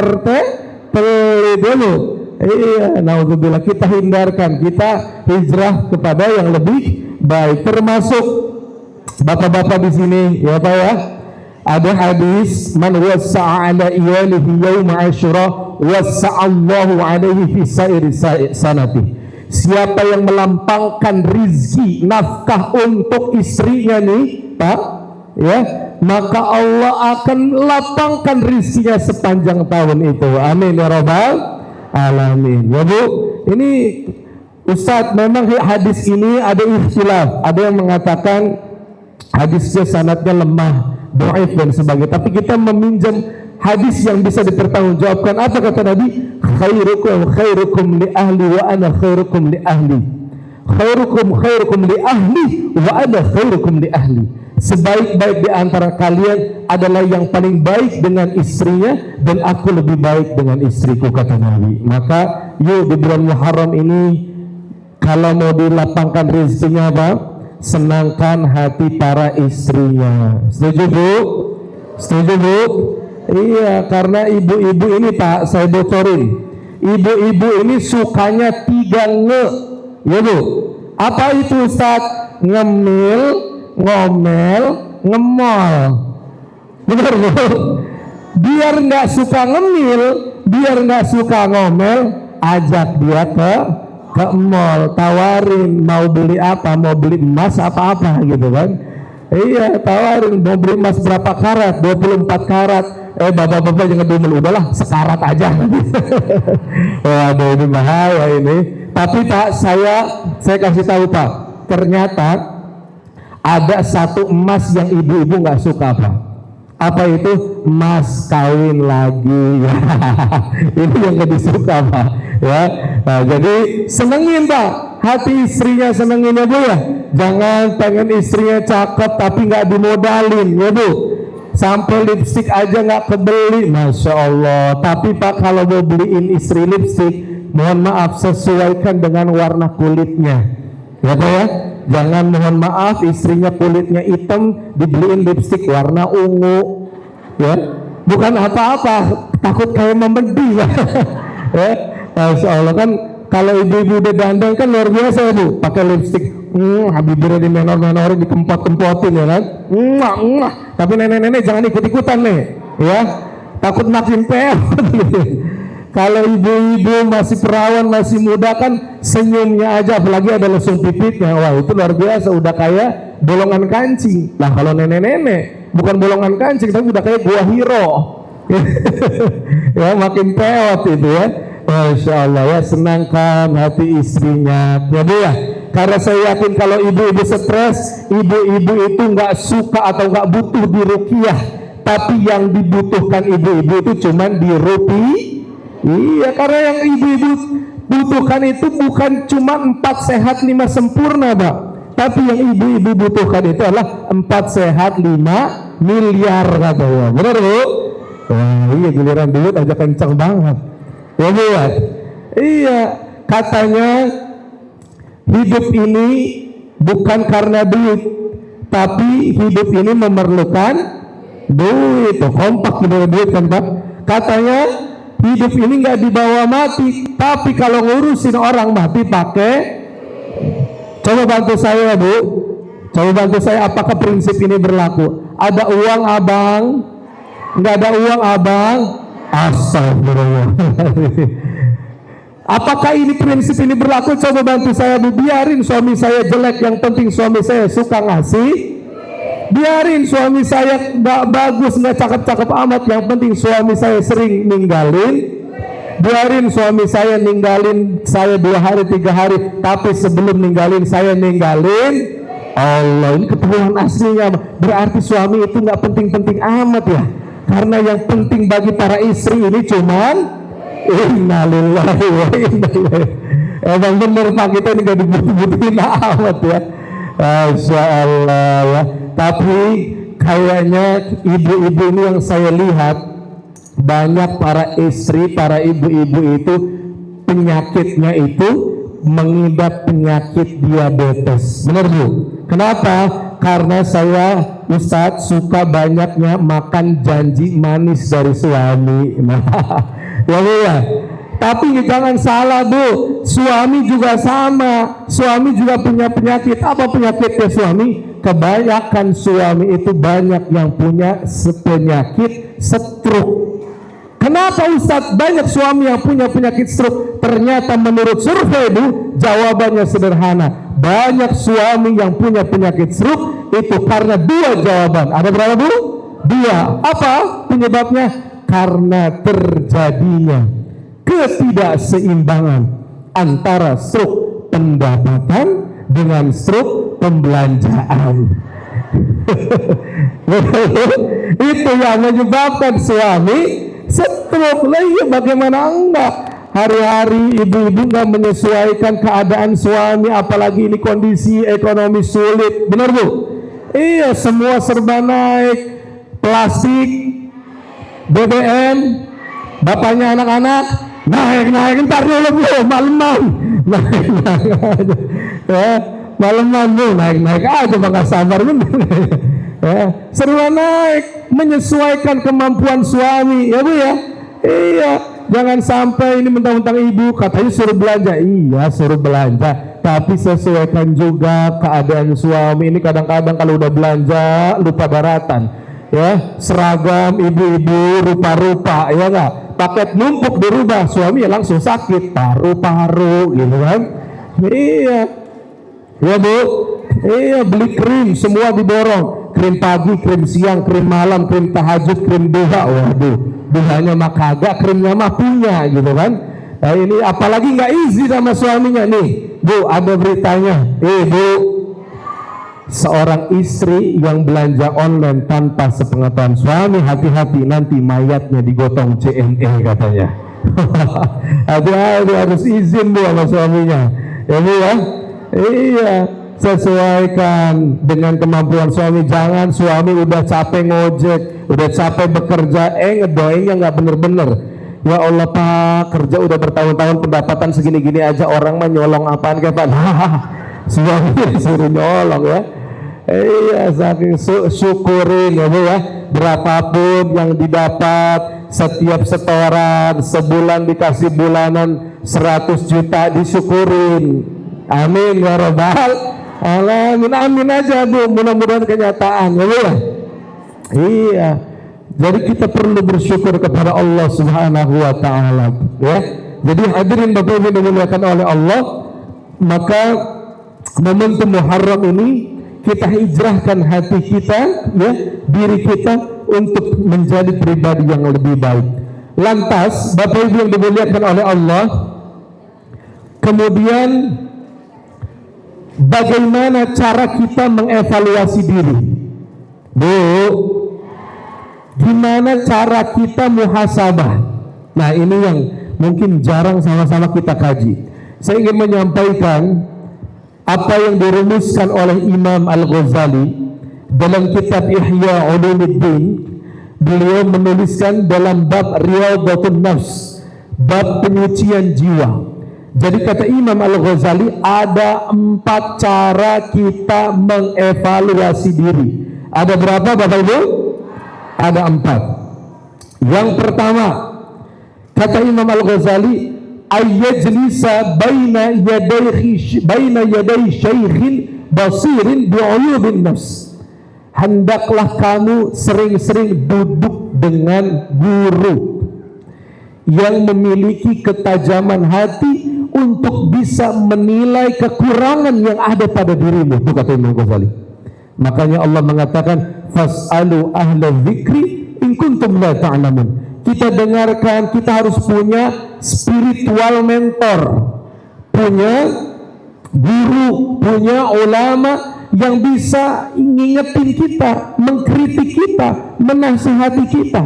RT pelit dulu. Iya, naudzubillah, kita hindarkan, kita hijrah kepada yang lebih baik. Termasuk bapak-bapak di sini, ya Pak ya. Ada hadis, man wassa'a ala iyalihi yaum Asyura wassa'allahu alaihi fi sa'iri sanati. Siapa yang melampangkan rizki nafkah untuk istrinya nih, Pak, ya, maka Allah akan lapangkan rizkinya sepanjang tahun itu. Amin ya rabbal alamin. Ya Bu, ini Ustadz, memang hadis ini ada ikhtilaf, ada yang mengatakan hadisnya sanadnya lemah, dhaif dan sebagainya. Tapi kita meminjam hadis yang bisa dipertanggungjawabkan. Apa kata Nabi? Khairukum li ahli wa ana khairukum li ahli. Khairukum li ahli wa ana khairukum li ahli. Sebaik-baik di antara kalian adalah yang paling baik dengan istrinya, dan aku lebih baik dengan istriku, kata Nabi. Maka yuk di bulan Muharram ini, kalau mau dilapangkan rezekinya apa? Senangkan hati para istrinya. Setuju Bu? Setuju Bu? Iya, karena ibu-ibu ini Pak, saya bocorin. Ibu-ibu ini sukanya 3 nge. Ya Bu? Apa itu Ustaz? Ngemil, ngomel, ngemol. Benar Bu? Biar nggak suka ngemil, biar nggak suka ngomel, ajak dia ke mall, tawarin mau beli apa, mau beli emas apa-apa gitu kan. Iya, tawarin mau beli emas berapa karat, 24 karat. Bapak-bapak jangan dumel, udahlah sekarat aja. Waduh, ini bahaya ini. Tapi Pak, saya kasih tahu Pak, ternyata ada satu emas yang ibu-ibu nggak suka Pak. Apa itu? Emas kawin lagi. Ini yang gak disuka Pak, ya. Nah, jadi senengin Pak, hati istrinya senengin ya Bu ya. Jangan pengen istrinya cakep tapi nggak dimodalin ya Bu. Sampai lipstik aja nggak kebeli, Masya Allah. Tapi Pak, kalau mau beliin istri lipstik, mohon maaf sesuaikan dengan warna kulitnya, ya Pak ya. Jangan mohon maaf istrinya kulitnya hitam dibeliin lipstik warna ungu, ya. Bukan apa-apa, takut kayak memedih ya. Masya Allah, kan kalau ibu-ibu udah dandang kan luar biasa ya Bu, pakai lipstik, bibirnya di menor-menorin, dikempot-kempotin ya kan. Tapi nenek-nenek jangan ikut-ikutan nih, ya. Takut makin peot. Kalau ibu-ibu masih perawan, masih muda kan senyumnya aja, apalagi ada lesung pipitnya, wah itu luar biasa, udah kayak bolongan kancing. Nah kalau nenek-nenek bukan bolongan kancing, tapi udah kayak buah hiro. Ya makin peot itu ya. Masya Allah ya, senangkan hati istrinya ya Bu ya. Karena saya yakin kalau ibu-ibu stres, ibu-ibu itu nggak suka atau nggak butuh diruqyah, tapi yang dibutuhkan ibu-ibu itu cuman diruqyah. Iya, karena yang ibu-ibu butuhkan itu bukan cuma 4 sehat 5 sempurna Pak, tapi yang ibu-ibu butuhkan itu adalah 4 sehat 5 miliar katanya. Benar Bu? Iya, giliran duit aja kencang banget ya Bu ya. Iya, katanya hidup ini bukan karena duit, tapi hidup ini memerlukan duit. Tuh, kompak bener duit kan Pak. Katanya hidup ini nggak dibawa mati, tapi kalau ngurusin orang mati pakai. Coba bantu saya Bu, coba bantu saya, apakah prinsip ini berlaku? Ada uang Abang? Nggak ada uang Abang? Astagfirullah. Apakah ini prinsip ini berlaku? Coba bantu saya Bu. Biarin suami saya jelek, yang penting suami saya suka ngasih. Biarin suami saya nggak bagus, nggak cakep-cakep amat, yang penting suami saya sering ninggalin. Biarin suami saya ninggalin saya 2 hari 3 hari, tapi sebelum ninggalin saya ninggalin. Allah, ini ketahuan aslinya. Berarti suami itu nggak penting-penting amat ya. Karena yang penting bagi para istri ini cuman innalillahi wa inna ilaihi. Emang bener Pak, kita ini nggak dibutuhin amat ya. Masya Allah ya. Tapi kayaknya ibu-ibu ini yang saya lihat, banyak para istri, para ibu-ibu itu penyakitnya itu mengidap penyakit diabetes. Benar Bu? Kenapa? Karena saya Ustadz suka banyaknya makan janji manis dari suami. Ya Bu ya. Tapi jangan salah Bu, suami juga sama, suami juga punya penyakit. Apa penyakitnya suami? Kebanyakan suami itu banyak yang punya penyakit stroke. Kenapa Ustadz banyak suami yang punya penyakit stroke? Ternyata menurut survei itu jawabannya sederhana. Banyak suami yang punya penyakit stroke itu karena dua jawaban. Ada berapa Bu? Dua. Apa penyebabnya? Karena terjadinya ketidakseimbangan antara stroke pendapatan dengan stroke pembelanjaan. Itu yang menyebabkan suami stroke. Lagi bagaimana enggak? Hari-hari ibu-ibu nggak menyesuaikan keadaan suami, apalagi ini kondisi ekonomi sulit. Benar Bu? Iya, semua serba naik. Plastik, BBM, bapaknya anak-anak naik. Ntar dulu Bu, malaman. Naik ya, malaman Bu, naik aja nggak sabar bener. Ya, serba naik, menyesuaikan kemampuan suami, ya Bu ya. Iya, jangan sampai ini mentang-mentang ibu katanya suruh belanja. Iya, suruh belanja, tapi sesuaikan juga keadaan suami. Ini kadang-kadang kalau udah belanja lupa daratan. Ya, seragam ibu-ibu rupa-rupa, ya enggak? Paket numpuk dirubah, suami ya langsung sakit paru-paru gitu kan. Iya. Ya Bu. Iya, beli krim semua diborong. Krim pagi, krim siang, krim malam, krim tahajud, krim duha. Waduh, duhanya mah kagak, krimnya mah punya gitu kan. Nah ini apalagi nggak izin sama suaminya. Nih Bu, ada beritanya. Bu, seorang istri yang belanja online tanpa sepengetahuan suami, hati-hati nanti mayatnya digotong CNE katanya. Hati-hati, harus izin Bu sama suaminya. Ya Bu ya. Iya, sesuaikan dengan kemampuan suami. Jangan suami udah capek ngojek, udah capek bekerja, ngedoainnya nggak bener-bener. Ya Allah Pak, kerja udah bertahun-tahun pendapatan segini-gini aja, orang mah nyolong apaan kayak Pak? Suami disuruh nyolong ya. Iya, saking syukurin ya Bu ya. Berapapun yang didapat, setiap setoran sebulan dikasih bulanan 100 juta, disyukurin. Amin ya Rabbal alamin. Amin aja Bu, mudah-mudahan kenyataan ya Bu ya. Iya, jadi kita perlu bersyukur kepada Allah Subhanahu wa ta'ala ya. Jadi hadirin Bapak Ibu dimuliakan oleh Allah, maka momentum Muharram ini kita hijrahkan hati kita ya, diri kita untuk menjadi pribadi yang lebih baik. Lantas Bapak Ibu yang dimuliakan oleh Allah, kemudian bagaimana cara kita mengevaluasi diri? Bu, gimana cara kita muhasabah? Nah ini yang mungkin jarang sama-sama kita kaji. Saya ingin menyampaikan apa yang dirumuskan oleh Imam Al-Ghazali dalam kitab Ihya Ulumuddin. Beliau menuliskan dalam bab Riyadhatun Nafs, bab penyucian jiwa. Jadi kata Imam Al-Ghazali ada 4 cara kita mengevaluasi diri. Ada berapa Bapak Ibu? Ada 4. Yang pertama, kata Imam Al-Ghazali, ayyajlisa baina yaday syaikhin basirin bi'uyubin nafs. Hendaklah kamu sering-sering duduk dengan guru yang memiliki ketajaman hati untuk bisa menilai kekurangan yang ada pada dirimu. Itu kata Imam Ghazali. Makanya Allah mengatakan fas'alu ahla dzikri in kuntum la ta'lamun. Kita dengarkan, kita harus punya spiritual mentor, punya guru, punya ulama yang bisa ngingetin kita, mengkritik kita, menasihati kita.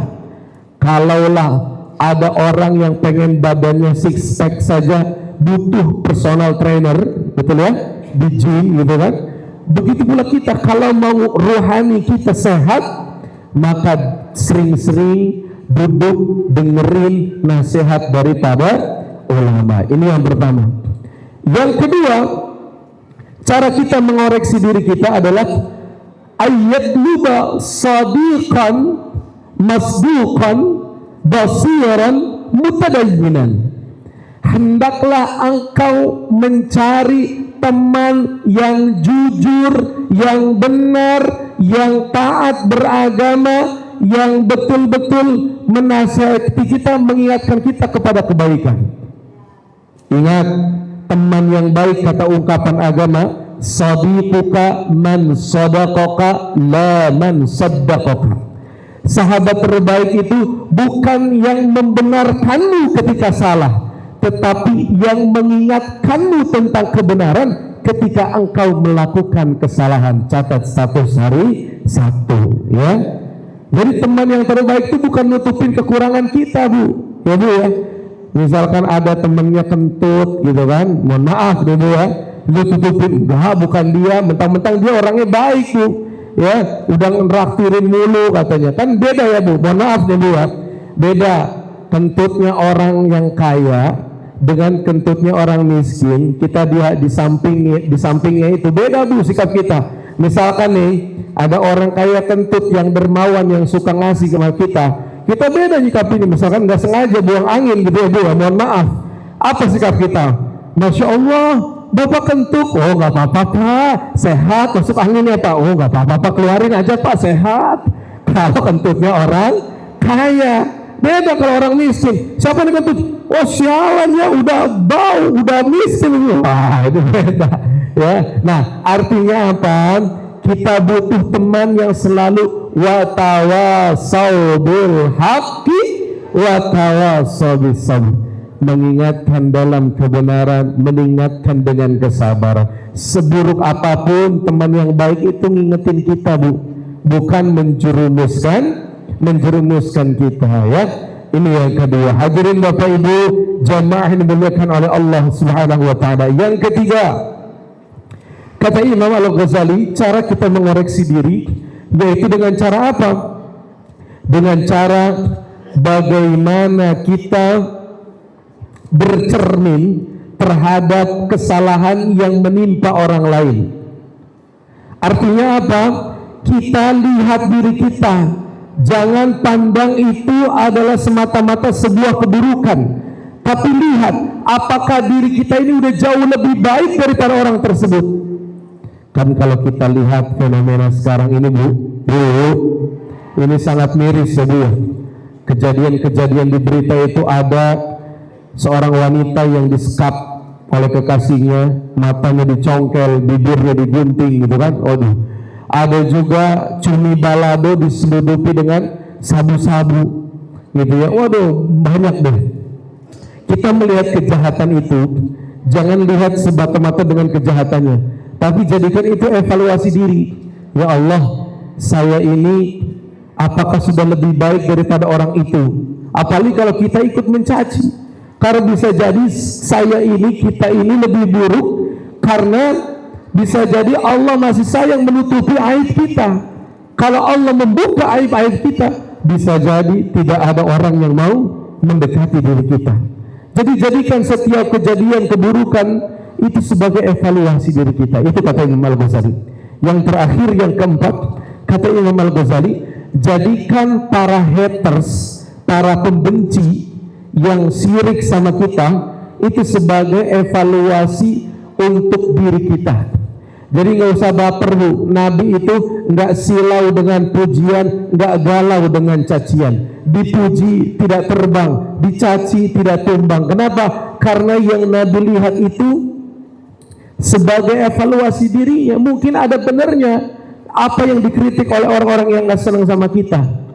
Kalaulah ada orang yang pengen badannya six pack saja butuh personal trainer, betul ya, di gym gitu kan. Begitu pula kita kalau mau rohani kita sehat, maka sering-sering duduk dengerin nasihat daripada ulama. Ini yang pertama. Yang kedua, cara kita mengoreksi diri kita adalah ayyatluba sadiqan masduqan basiran mutadayyinan. Hendaklah engkau mencari teman yang jujur, yang benar, yang taat beragama, yang betul-betul menasihati kita, mengingatkan kita kepada kebaikan. Ingat, teman yang baik, kata ungkapan agama, sadiquka man sadaqaka la man saddaqaka. Sahabat terbaik itu bukan yang membenarkanmu ketika salah, tetapi yang mengingatkanmu tentang kebenaran ketika engkau melakukan kesalahan. Catat status hari satu, ya. Jadi teman yang terbaik itu bukan nutupin kekurangan kita, Bu, ya Bu ya. Misalkan ada temennya kentut gitu kan, mohon maaf deh Bu ya, lu tutupin, enggak, bukan dia, mentang-mentang dia orangnya baik Bu, ya, udah ngeraktirin mulu katanya, kan beda ya Bu, mohon maaf deh Bu ya, beda kentutnya orang yang kaya dengan kentutnya orang miskin. Kita dia di sampingnya itu beda Bu sikap kita. Misalkan nih ada orang kaya kentut yang dermawan, yang suka ngasih sama kita beda sikap ini. Misalkan nggak sengaja buang angin gitu ya Bu, mohon maaf, apa sikap kita? Masya Allah, Bapak kentut, oh nggak apa-apa Pak, sehat, masuk anginnya Pak, oh nggak apa-apa Pak, keluarin aja Pak, sehat. Kalau kentutnya orang kaya, beda kalau orang miskin. Siapa yang kentut? Oh sialan ya, udah bau, udah miskin. Wah itu beda ya. Nah artinya apa? Kita butuh teman yang selalu watawasau bil haqqi watawasau bis sabr, mengingatkan dalam kebenaran, mengingatkan dengan kesabaran. Seburuk apapun teman yang baik itu ngingetin kita Bu, bukan menjerumuskan kita ya. Ini yang kedua. Hadirin Bapak Ibu jamaah yang dimuliakan oleh Allah Subhanahu wa taala. Yang ketiga, kata Imam Al-Ghazali, cara kita mengoreksi diri yaitu dengan cara apa? Dengan cara bagaimana kita bercermin terhadap kesalahan yang menimpa orang lain. Artinya apa? Kita lihat diri kita, jangan pandang itu adalah semata-mata sebuah keburukan, tapi lihat apakah diri kita ini udah jauh lebih baik daripada orang tersebut. Kan kalau kita lihat fenomena sekarang ini Bu, ini sangat miris ya Bu. Kejadian-kejadian di berita itu ada seorang wanita yang disekap oleh kekasihnya, matanya dicongkel, bibirnya digunting gitu kan. Ada juga cumi balado diseludupi dengan sabu-sabu gitu ya. Banyak deh. Kita melihat kejahatan itu, jangan lihat semata-mata dengan kejahatannya, tapi jadikan itu evaluasi diri. Ya Allah, saya ini apakah sudah lebih baik daripada orang itu? Apalagi kalau kita ikut mencaci, karena bisa jadi kita ini lebih buruk, karena bisa jadi Allah masih sayang menutupi aib kita. Kalau Allah membuka aib-aib kita, bisa jadi tidak ada orang yang mau mendekati diri kita. Jadi jadikan setiap kejadian keburukan itu sebagai evaluasi diri kita. Itu kata Imam Al-Ghazali. Yang terakhir, yang keempat, kata Imam Al-Ghazali, jadikan para haters, para pembenci yang syirik sama kita itu sebagai evaluasi untuk diri kita. Jadi nggak usah baper Bu, Nabi itu nggak silau dengan pujian, nggak galau dengan cacian. Dipuji tidak terbang, dicaci tidak tumbang. Kenapa? Karena yang Nabi lihat itu sebagai evaluasi dirinya. Mungkin ada benarnya apa yang dikritik oleh orang-orang yang nggak senang sama kita.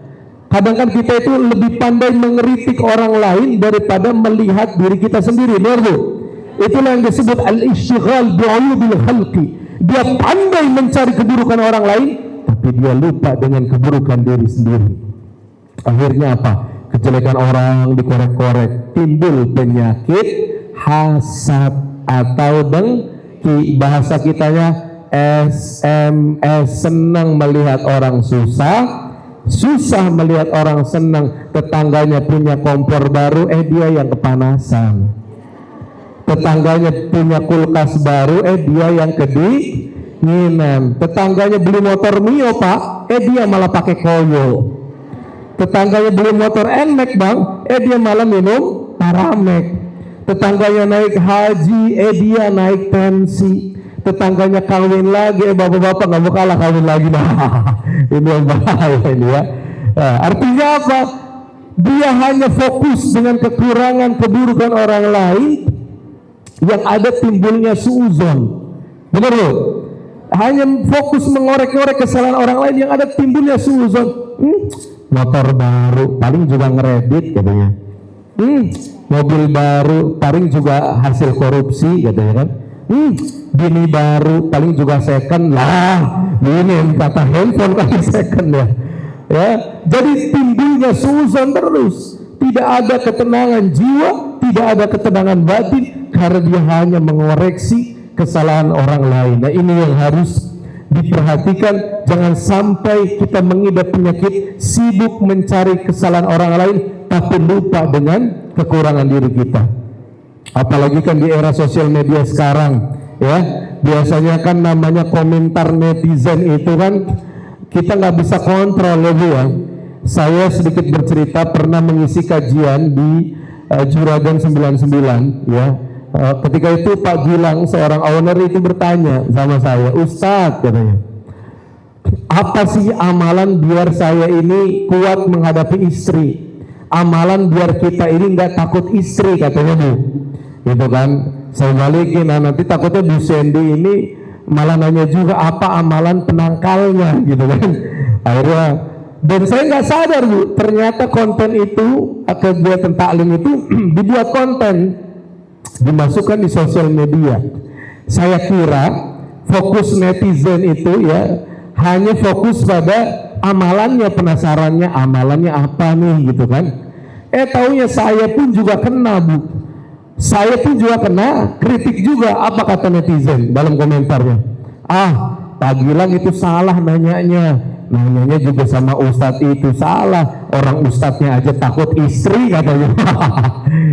Kadang kan kita itu lebih pandai mengkritik orang lain daripada melihat diri kita sendiri. Benar Bu? Itulah yang disebut al-ishtighal bi'uyubil khalqi. Dia pandai mencari keburukan orang lain, tapi dia lupa dengan keburukan diri sendiri. Akhirnya apa? Kejelekan orang dikorek-korek, timbul penyakit hasad atau dengki. Bahasa kitanya SMS, senang melihat orang susah, susah melihat orang senang. Tetangganya punya kompor baru, dia yang kepanasan. Tetangganya punya kulkas baru, dia yang kedinginan. Tetangganya beli motor Mio Pak, dia malah pakai koyo. Tetangganya beli motor NMAX Bang, dia malah minum Aramex. Tetangganya naik haji, dia naik pensi. Tetangganya kawin lagi, bapak-bapak nggak mau kalah kawin lagi. Nah, ini yang bahaya ini ya. Nah, artinya apa? Dia hanya fokus dengan kekurangan, keburukan orang lain, yang ada timbulnya suuzon. Benar loh? Hanya fokus mengorek-ngorek kesalahan orang lain, yang ada timbulnya suuzon. Motor baru, paling juga ngeredit katanya. Mobil baru, paling juga hasil korupsi katanya kan. Bini baru, paling juga second lah. Ini kata handphone kali second ya. Ya, jadi timbulnya suuzon terus. Tidak ada ketenangan jiwa, tidak ada ketenangan batin, karena dia hanya mengoreksi kesalahan orang lain. Nah, ini yang harus diperhatikan. Jangan sampai kita mengidap penyakit sibuk mencari kesalahan orang lain tapi lupa dengan kekurangan diri kita. Apalagi kan di era sosial media sekarang, ya, biasanya kan namanya komentar netizen itu kan kita nggak bisa kontrol ya Bu ya. Saya sedikit bercerita, pernah mengisi kajian di Juragan 99 ya. Ketika itu Pak Gilang, seorang owner itu bertanya sama saya, Ustadz katanya, apa sih amalan biar saya ini kuat menghadapi istri? Amalan biar kita ini nggak takut istri katanya Bu. Gitu kan, saya balikin, nah nanti takutnya Bu Sandy ini malah nanya juga apa amalan penangkalnya gitu kan. Akhirnya, dan saya nggak sadar Bu, ternyata konten itu, kegiatan taklim itu dibuat konten, dimasukkan di sosial media. Saya kira fokus netizen itu ya hanya fokus pada amalannya, penasarannya amalannya apa nih gitu kan. Taunya saya pun juga kena Bu. Saya pun juga kena kritik juga. Apa kata netizen dalam komentarnya? Pak Gilang itu salah nanyanya juga sama ustadz itu salah. Orang ustadznya aja takut istri katanya.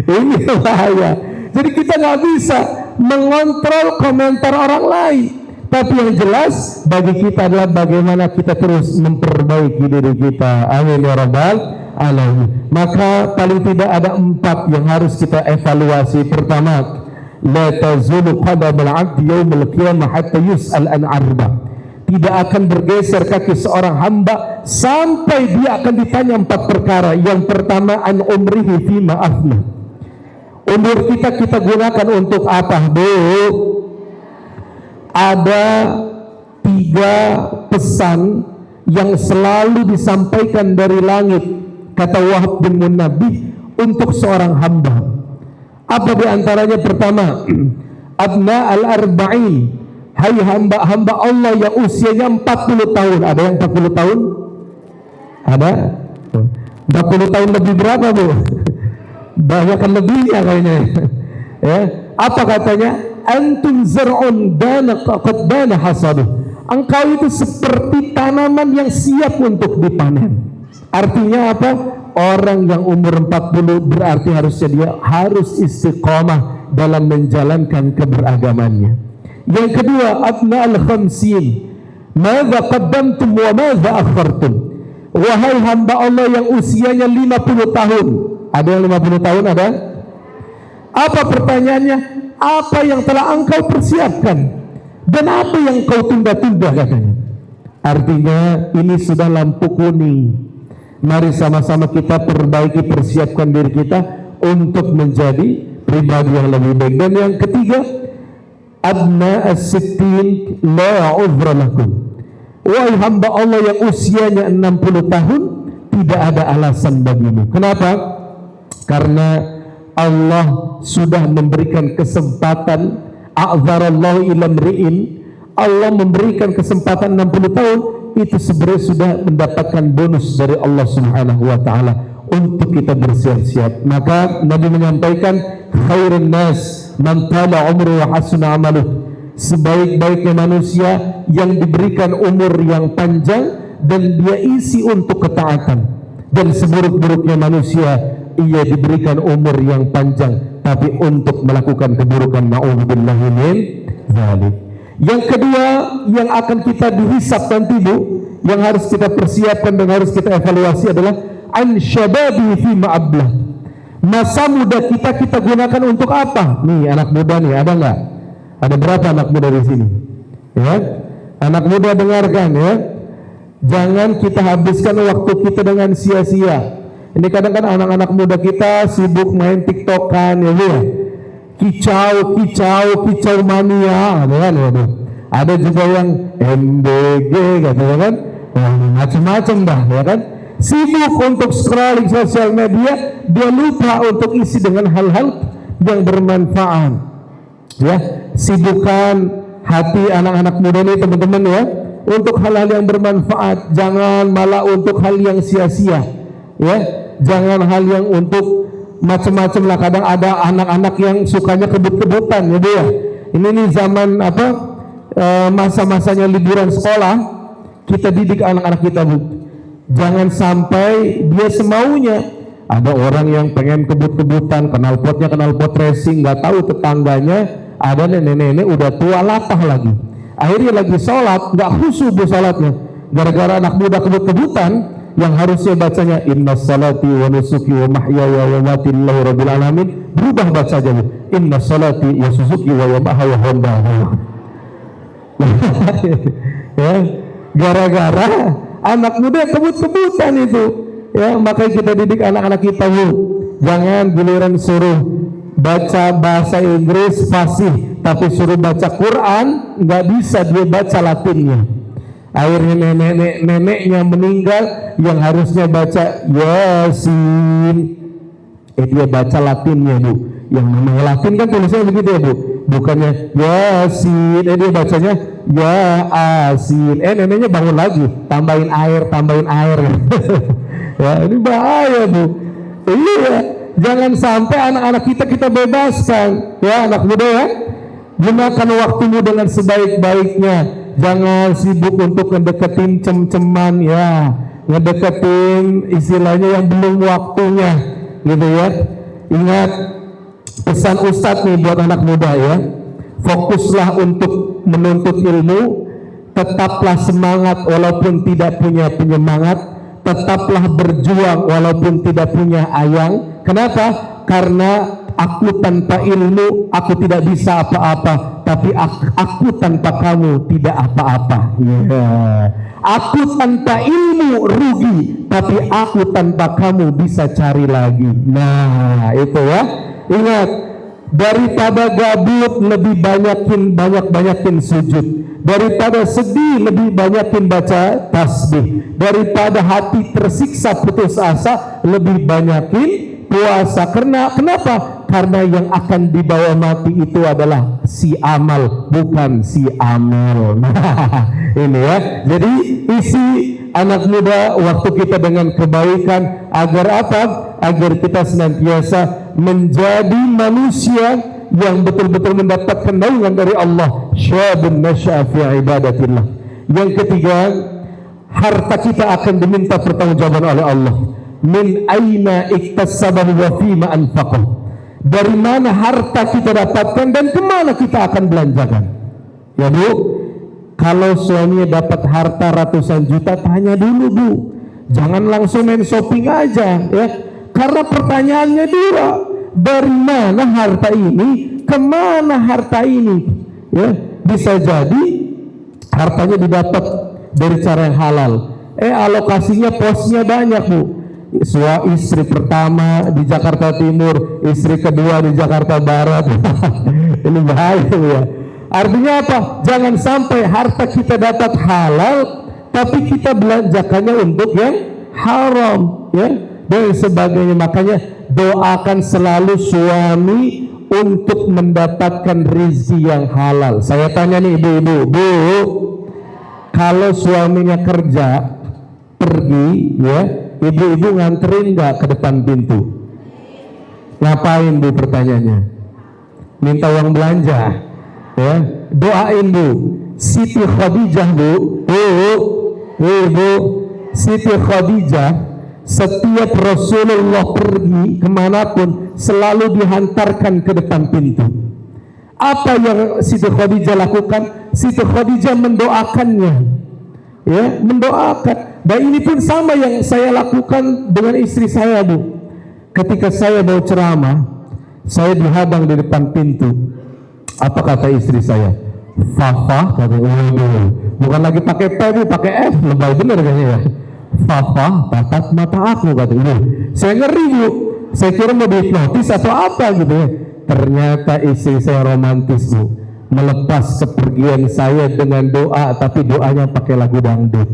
Ini bahaya. Jadi kita nggak bisa mengontrol komentar orang lain. Tapi yang jelas bagi kita adalah bagaimana kita terus memperbaiki diri kita. Amin ya rabbal alamin. Maka paling tidak ada 4 yang harus kita evaluasi. Pertama, la tazulu qadamul 'abdi yaumil qiyamah hatta yus'al an 'arba. Tidak akan bergeser kaki seorang hamba sampai dia akan ditanya 4 perkara. Yang pertama, an umrihi fima afna. Umur kita gunakan untuk apa Bu? Ada 3 pesan yang selalu disampaikan dari langit, kata Wahab bin Munabbih, untuk seorang hamba. Apa diantaranya? Pertama, abna al-arba'in, hai hamba-hamba Allah yang usianya 40 tahun. Ada yang 40 tahun? Ada? 40 tahun lebih berapa Bu? Banyakan lebihnya kayaknya. Ya, apa katanya? Antum zar'un dana qad dana hasaduh. Engkau itu seperti tanaman yang siap untuk dipanen. Artinya apa? Orang yang umur 40 berarti harusnya dia harus istiqomah dalam menjalankan keberagamannya. Yang kedua, abna al-khamsin, madza qaddamtum wa madza akhartum. Wahai hamba Allah yang usianya 50 tahun. Ada yang 50 tahun ada? Apa pertanyaannya? Apa yang telah engkau persiapkan dan apa yang kau tunda-tunda katanya. Artinya ini sudah lampu kuning. Mari sama-sama kita perbaiki, persiapkan diri kita untuk menjadi pribadi yang lebih baik. Dan yang ketiga, abna as-sittin la udhra lakum. Wahai hamba Allah yang usianya 60 tahun, tidak ada alasan bagimu. Kenapa? Karena Allah sudah memberikan kesempatan. A'dzarallahu ila mri'in, Allah memberikan kesempatan 60 tahun, itu sebenarnya sudah mendapatkan bonus dari Allah Subhanahu wa taala untuk kita bersiap-siap. Maka Nabi menyampaikan, khairun nas man tala umru wa hasuna amaluh. Sebaik-baiknya manusia yang diberikan umur yang panjang dan dia isi untuk ketaatan. Dan seburuk-buruknya manusia, ia diberikan umur yang panjang tapi untuk melakukan keburukan. Na'udzubillahi min dzalik. Yang kedua yang akan kita dihisab nanti Bu, yang harus kita persiapkan dan harus kita evaluasi adalah an syababi fi ma'ablah. Masa muda kita gunakan untuk apa? Nih anak muda nih, ada nggak? Ada berapa anak muda di sini? Ya, anak muda dengarkan ya. Jangan kita habiskan waktu kita dengan sia-sia. Ini kadang-kadang anak-anak muda kita sibuk main TikTokan, ya Bu ya. Kicau mania, kan? Ada juga yang MBG, kan? Macam-macam dah, ya kan? Sibuk untuk scrolling sosial media, dia lupa untuk isi dengan hal-hal yang bermanfaat. Ya, sibukkan hati anak-anak muda ini teman-teman ya, untuk hal-hal yang bermanfaat, jangan malah untuk hal yang sia-sia. Ya, jangan hal yang untuk macam-macam lah. Kadang ada anak-anak yang sukanya kebut-kebutan, ya Bu ya. Ini nih zaman apa? Masa-masanya liburan sekolah, kita didik anak-anak kita Bu. Jangan sampai dia semaunya. Ada orang yang pengen kebut-kebutan, knalpot racing, nggak tahu tetangganya ada nenek-nenek udah tua latah lagi. Akhirnya lagi sholat, nggak khusyuk Bu sholatnya. Gara-gara anak muda kebut-kebutan, yang harusnya bacanya inna salati wa nusuki wa mahyaya wa mati lillahi rabbil alamin, berubah baca aja Bu. Inna salati wa suzuki wa mahaya honda. Ya, gara-gara anak muda kebut-kebutan itu. Ya, makanya kita didik anak-anak kita Bu. Jangan giliran suruh baca bahasa Inggris fasih, tapi suruh baca Quran nggak bisa dia baca Latinnya. Akhirnya neneknya meninggal, yang harusnya baca Yasin, dia baca Latinnya Bu. Yang namanya Latin kan tulisannya begitu ya Bu, bukannya Yasin, dia bacanya Yasin. Neneknya bangun lagi, tambahin air. Ya, ini bahaya Bu. Iya, jangan sampai anak-anak kita bebaskan. Ya, anak muda ya, gunakan waktumu dengan sebaik-baiknya. Jangan sibuk untuk ngedeketin cem-ceman ya, ngedeketin istilahnya yang belum waktunya, gitu ya. Ingat pesan Ustadz nih buat anak muda ya, fokuslah untuk menuntut ilmu, tetaplah semangat walaupun tidak punya penyemangat, tetaplah berjuang walaupun tidak punya ayang. Kenapa? Karena aku tanpa ilmu aku tidak bisa apa-apa, tapi aku tanpa kamu tidak apa-apa. Aku tanpa ilmu rugi, tapi aku tanpa kamu bisa cari lagi. Nah itu ya, ingat, daripada gabut lebih banyakin sujud, daripada sedih lebih banyakin baca tasbih, daripada hati tersiksa putus asa lebih banyakin puasa. Kenapa? Karena yang akan dibawa mati itu adalah si amal, bukan si amel. Nah, ini ya. Jadi isi anak muda waktu kita dengan kebaikan, agar apa? Agar kita senantiasa menjadi manusia yang betul-betul mendapatkan naungan dari Allah. Syabun nasya'a fi ibadatillah. Yang ketiga, harta kita akan diminta pertanggungjawaban oleh Allah. Min aina iktasabahu wa fima anfaqah. Dari mana harta kita dapatkan dan kemana kita akan belanjakan. Ya Bu, kalau suaminya dapat harta ratusan juta, tanya dulu Bu, jangan langsung main shopping aja ya. Karena pertanyaannya dua, dari mana harta ini, kemana harta ini ya. Bisa jadi hartanya didapat dari cara yang halal, alokasinya posnya banyak Bu. Istri pertama di Jakarta Timur, istri kedua di Jakarta Barat. Ini bahaya ya. Artinya apa? Jangan sampai harta kita dapat halal tapi kita belanjakannya untuk yang haram ya, dan sebagainya. Makanya doakan selalu suami untuk mendapatkan rezeki yang halal. Saya tanya nih ibu-ibu, Bu, kalau suaminya kerja pergi ya, ibu-ibu nganterin nggak ke depan pintu? Ngapain Bu pertanyaannya? Minta uang belanja ya. Doain Bu. Siti Khadijah Bu, Bu, Siti Khadijah setiap Rasulullah pergi kemanapun selalu dihantarkan ke depan pintu. Apa yang Siti Khadijah lakukan? Siti Khadijah mendoakannya ya, mendoakan. Dan ini pun sama yang saya lakukan dengan istri saya Bu. Ketika saya mau ceramah, saya dihadang di depan pintu. Apa kata istri saya? Fafa, kata bukan lagi pakai P bu, pakai F, lebay bener kayaknya ya. Fafa tatap mata aku kata ibu. Saya ngeri bu, saya kira mau dihipnotis atau apa gitu ya. Ternyata istri saya romantis bu, melepas kepergian saya dengan doa, tapi doanya pakai lagu dangdut.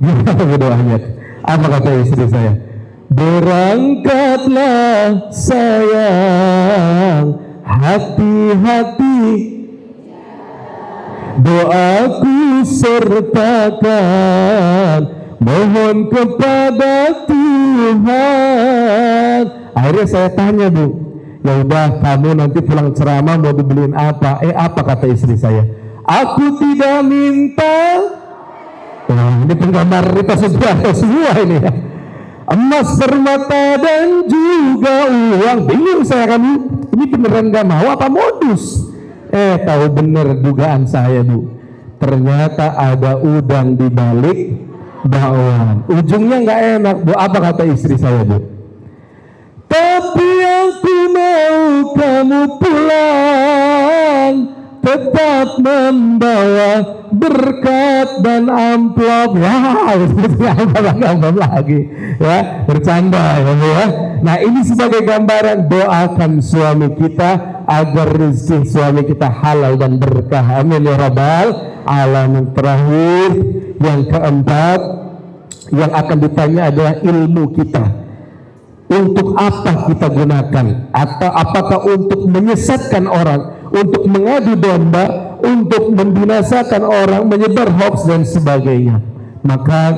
Gimana doanya? Apa kata istri saya? Berangkatlah sayang, hati-hati, doaku sertakan, mohon kepada Tuhan. Akhirnya saya tanya bu, ya udah kamu nanti pulang ceramah mau dibeliin apa? Apa kata istri saya? Aku tidak minta. Ini penggambar kita semua ini ya. Emas, permata dan juga uang. Bingung saya kan, ini beneran gak mau apa modus? Tahu bener dugaan saya bu, ternyata ada udang di balik bakwan. Ujungnya nggak enak bu. Apa kata istri saya bu? Tapi aku mau kamu pulang, tetap membawa berkat dan amplop. Amplop lagi ya, bercanda ya bu ya. Nah ini sebagai gambaran, doakan suami kita agar rezeki suami kita halal dan berkah. Amin ya rabbal alamin. Terakhir, yang keempat yang akan ditanya adalah ilmu kita. Untuk apa kita gunakan? Atau apakah untuk menyesatkan orang, untuk mengadu domba, untuk membinasakan orang, menyebar hoax dan sebagainya? Maka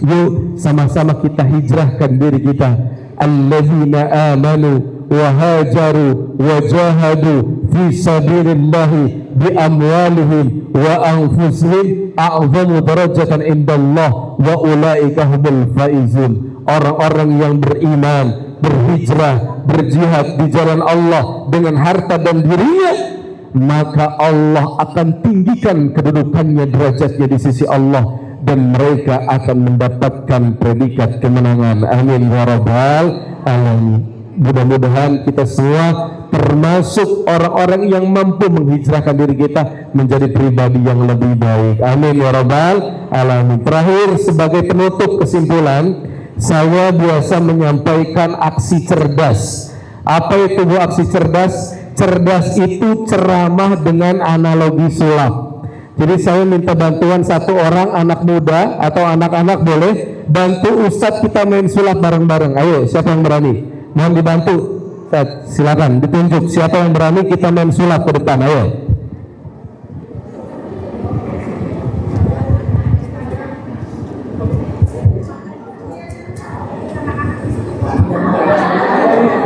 yuk sama-sama kita hijrahkan diri kita. Alladzina amanu wa hajaru wa jahadu fi sabilillahi bi amwalihim wa anfusihim a'zamu darajatan indallah wa ulaika humul faizun. Orang-orang yang beriman, berhijrah, berjihad di jalan Allah dengan harta dan dirinya, maka Allah akan tinggikan kedudukannya, derajatnya di sisi Allah, dan mereka akan mendapatkan predikat kemenangan. Amin ya rabbal alamin. Mudah-mudahan kita semua termasuk orang-orang yang mampu menghijrahkan diri kita menjadi pribadi yang lebih baik. Amin ya rabbal alamin. Terakhir, sebagai penutup kesimpulan, saya biasa menyampaikan aksi cerdas. Apa itu bu aksi cerdas? Cerdas itu ceramah dengan analogi sulap. Jadi saya minta bantuan satu orang anak muda atau anak-anak, boleh bantu Ustadz kita main sulap bareng-bareng. Ayo, siapa yang berani? Mohon dibantu. Ustadz, silakan ditunjuk siapa yang berani, kita main sulap ke depan. Ayo.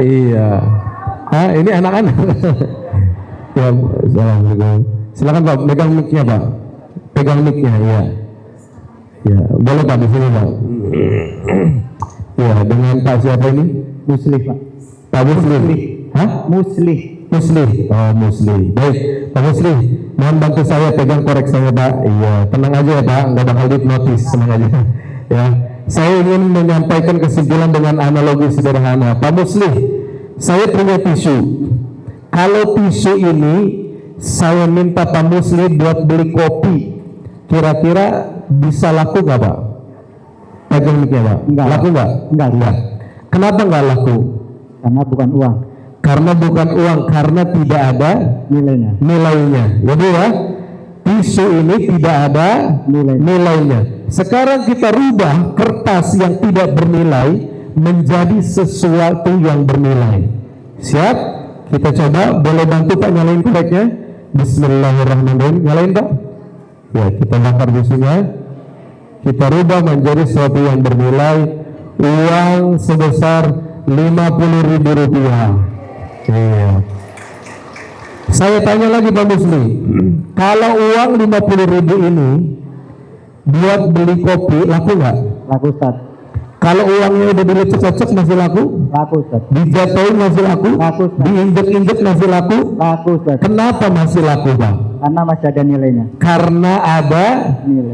Iya. Ini anak-anak. Ya, assalamualaikum. Silakan Pak, pegang mic-nya Pak. Pegang mic-nya, iya. Ya, boleh Pak di sini Pak. Ya, dengan Pak siapa ini? Muslih Pak. Pak Muslih. Hah? Muslih. Muslih. Oh, Muslih. Baik, Pak Muslih, mohon bantu saya pegang korek saya Pak. Iya, tenang aja ya Pak, nggak bakal dihipnotis, tenang aja. Ya. Saya ingin menyampaikan kesimpulan dengan analogi sederhana. Pak Muslih, saya punya tisu. Kalau tisu ini saya minta Pak Muslih buat beli kopi, kira-kira bisa laku nggak Pak? Pegang miknya Pak. Enggak. Laku nggak? Enggak. Kenapa nggak laku? Karena bukan uang. Karena bukan uang, karena tidak ada nilainya. Ya Bu ya. Tisu ini tidak ada nilainya. Sekarang kita rubah kertas yang tidak bernilai menjadi sesuatu yang bernilai. Siap? Kita coba. Boleh bantu Pak nyalain koreknya? Bismillahirrahmanirrahim. Nyalain Pak. Ya, kita bakar tisunya. Kita rubah menjadi sesuatu yang bernilai. Uang sebesar Rp50.000. Iya. Saya tanya lagi Pak Musli, kalau uang 50.000 ini buat beli kopi laku nggak? Laku Ustaz. Kalau uangnya udah dilecek-lecek masih laku? Laku Ustaz. Dijatuhin masih laku? Laku Ustaz. Diinjek-injek masih laku? Laku Ustaz. Kenapa masih laku Bang? Karena masih ada nilainya. Karena ada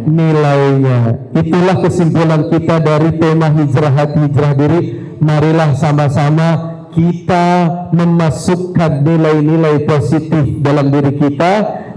nilainya. Itulah kesimpulan kita dari tema hijrah hati, hijrah diri. Marilah sama-sama kita memasukkan nilai-nilai positif dalam diri kita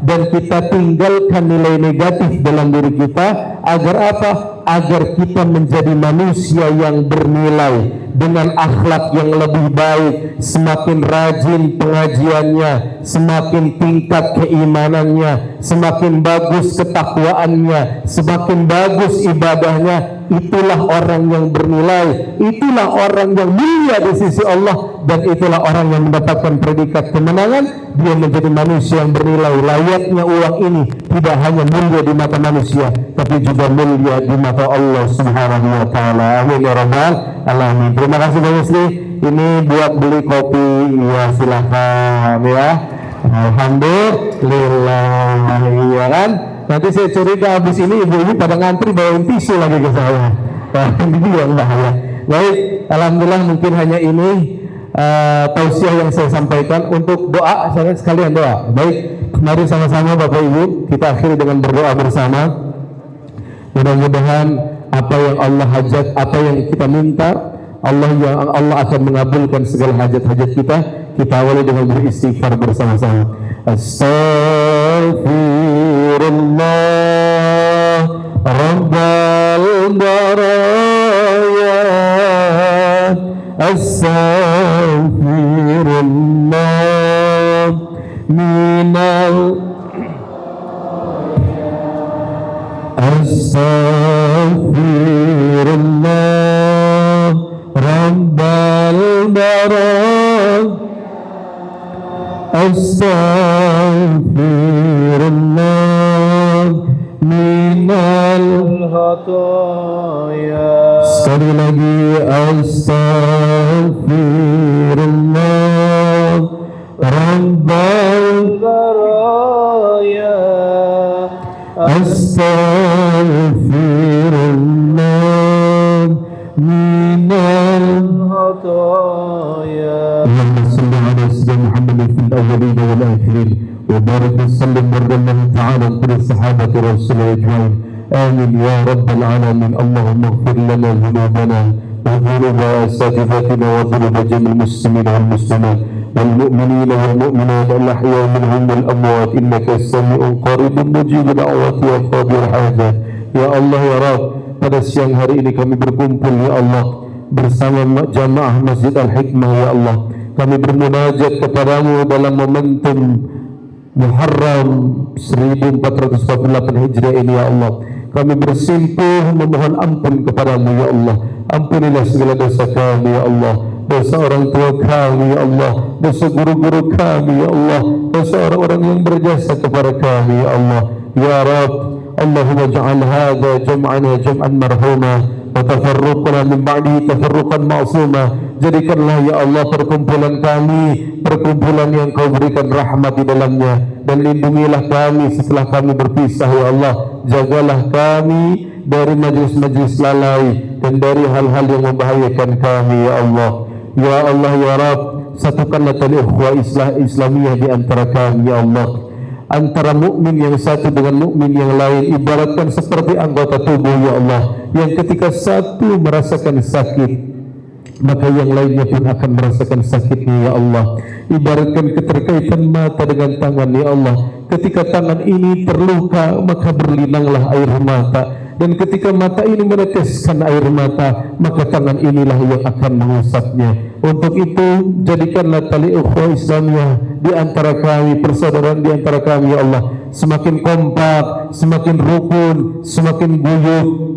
dan kita tinggalkan nilai negatif dalam diri kita. Agar apa? Agar kita menjadi manusia yang bernilai dengan akhlak yang lebih baik, semakin rajin pengajiannya, semakin tingkat keimanannya, semakin bagus ketakwaannya, semakin bagus ibadahnya. Itulah orang yang bernilai, itulah orang yang mulia di sisi Allah, dan itulah orang yang mendapatkan predikat kemenangan. Dia menjadi manusia yang bernilai. Layaknya uang ini tidak hanya mulia di mata manusia, tapi juga mulia di mata Allah Subhanahu wa taala. Amin ya rabbal alamin. Terima kasih Pak Musli. Ini buat beli kopi, ya silahkan ya. Alhamdulillah, iya kan. Nanti saya curiga habis ini ibu-ibu pada ngantri bawain tisu lagi ke saya. Ini yang bahaya. Baik, alhamdulillah mungkin hanya ini tausiah yang saya sampaikan. Untuk doa, saya sekalian doa. Baik, mari sama-sama Bapak Ibu kita akhiri dengan berdoa bersama. Mudah-mudahan apa yang Allah hajat, apa yang kita minta, Allah akan mengabulkan segala hajat-hajat kita. Kita awali dengan beristighfar bersama-sama. Astaghfirullah Rabbal baraya, astaghfirullah minal, astaghfirullah Rabbal baraya, astaghfirullah minal khataya. Sekali lagi, astaghfirullah Rabbal baraya, astaghfirullah minal khataya. Allahumma salli ala sayyidina Muhammadin fil awwalin wal akhirin wa barik wa sallim wa ta'ala ala sahabati rasulillah ajma'in. Amin ya rabbal alamin. Allahumma ighfir lana dhunubana wa dhunuba asatifatina wa dhunuba jami'il muslimin wal muslimat wal mu'minina wal mu'minat al ahya minhum wal amwat innaka as-sami'un qaribun mujibud da'wati wa qadir hajat. Ya Allah ya Rabb, pada siang hari ini kami berkumpul ya Allah bersama jamaah Masjid Al-Hikmah ya Allah. Kami bermunajat kepadamu dalam momentum Muharram 1448 Hijriah ini ya Allah. Kami bersimpuh memohon ampun kepadamu ya Allah. Ampunilah segala dosa kami ya Allah, dosa orang tua kami ya Allah, dosa guru-guru kami ya Allah, dosa orang-orang yang berjasa kepada kami ya Allah. Ya Rabb, Allahumma ja'al hadha jam'ana jam'an marhuma wa tafarruqna min ba'di tafarruqan ma'suma. Jadikanlah ya Allah perkumpulan kami perkumpulan yang kau berikan rahmat di dalamnya, dan lindungilah kami setelah kami berpisah ya Allah. Jagalah kami dari majlis-majlis lalai dan dari hal-hal yang membahayakan kami ya Allah. Ya Allah ya Rabb, satukanlah tali ukhwah Islamiyah di antara kami ya Allah. Antara mukmin yang satu dengan mukmin yang lain ibaratkan seperti anggota tubuh ya Allah, yang ketika satu merasakan sakit maka yang lainnya pun akan merasakan sakitnya ya Allah. Ibaratkan keterkaitan mata dengan tangan ya Allah, ketika tangan ini terluka maka berlinanglah air mata, dan ketika mata ini meneteskan air mata maka tangan inilah yang akan mengusapnya. Untuk itu jadikanlah tali ukhuwah Islamiyah di antara kami, persaudaraan di antara kami ya Allah, semakin kompak, semakin rukun, semakin guyup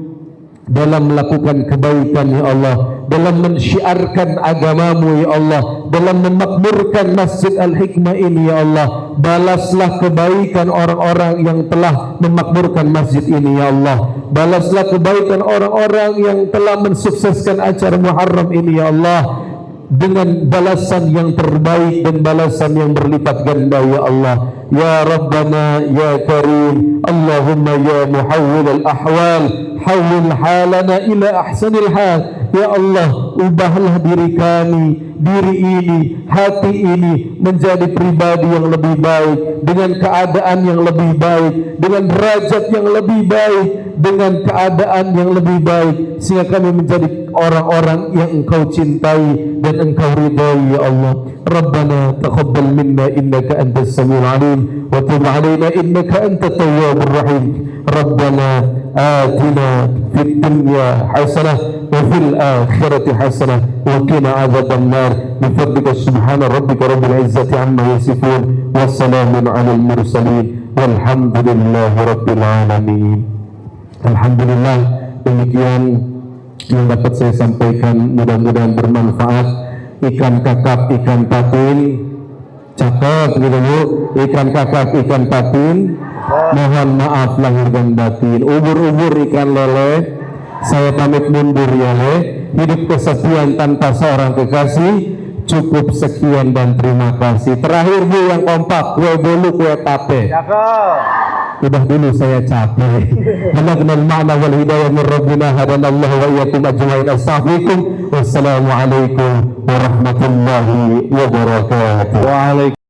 dalam melakukan kebaikan ya Allah, dalam mensyiarkan agamamu ya Allah, dalam memakmurkan Masjid Al-Hikmah ini ya Allah. Balaslah kebaikan orang-orang yang telah memakmurkan masjid ini ya Allah. Balaslah kebaikan orang-orang yang telah mensukseskan acara Muharram ini ya Allah, dengan balasan yang terbaik dan balasan yang berlipat ganda ya Allah. Ya Rabbana ya Karim, Allahumma ya muhawwil al-ahwal, hawwil halana ila ahsanil hal. Ya Allah, ubahlah diri kami, diri ini, hati ini menjadi pribadi yang lebih baik, dengan keadaan yang lebih baik, dengan derajat yang lebih baik, dengan keadaan yang lebih baik, sehingga kami menjadi orang-orang yang Engkau cintai dan Engkau ridai, ya Allah. Rabbana taqabbal minna innaka antas samiul alim wa tub alaina innaka antat tawwabur rahim. Rabbana atina fid dunya hasanah wa fil akhirati hasanah wa qina adzaban nar. Bi fadlika subhana rabbika rabbil izzati amma yasifun wa salamun alal mursalin walhamdulillahi rabbil alamin. Alhamdulillah, demikian yang dapat saya sampaikan, mudah-mudahan bermanfaat. Ikan kakap, ikan patin, cakep gitu Bu. Ikan kakap, ikan patin, mohon maaf lahir dan batin. Ubur-ubur ikan lele, saya pamit mundur ya Le. Hidup kesepian tanpa seorang kekasih. Cukup sekian dan terima kasih. Terakhir Bu yang kompak, kue bolu, kue tape. Udah dulu saya capek. Balagnal ma'na wal hidayah min rabbina hadanallahu wa iyyakum ajma'in. Assalamualaikum warahmatullahi wabarakatuh.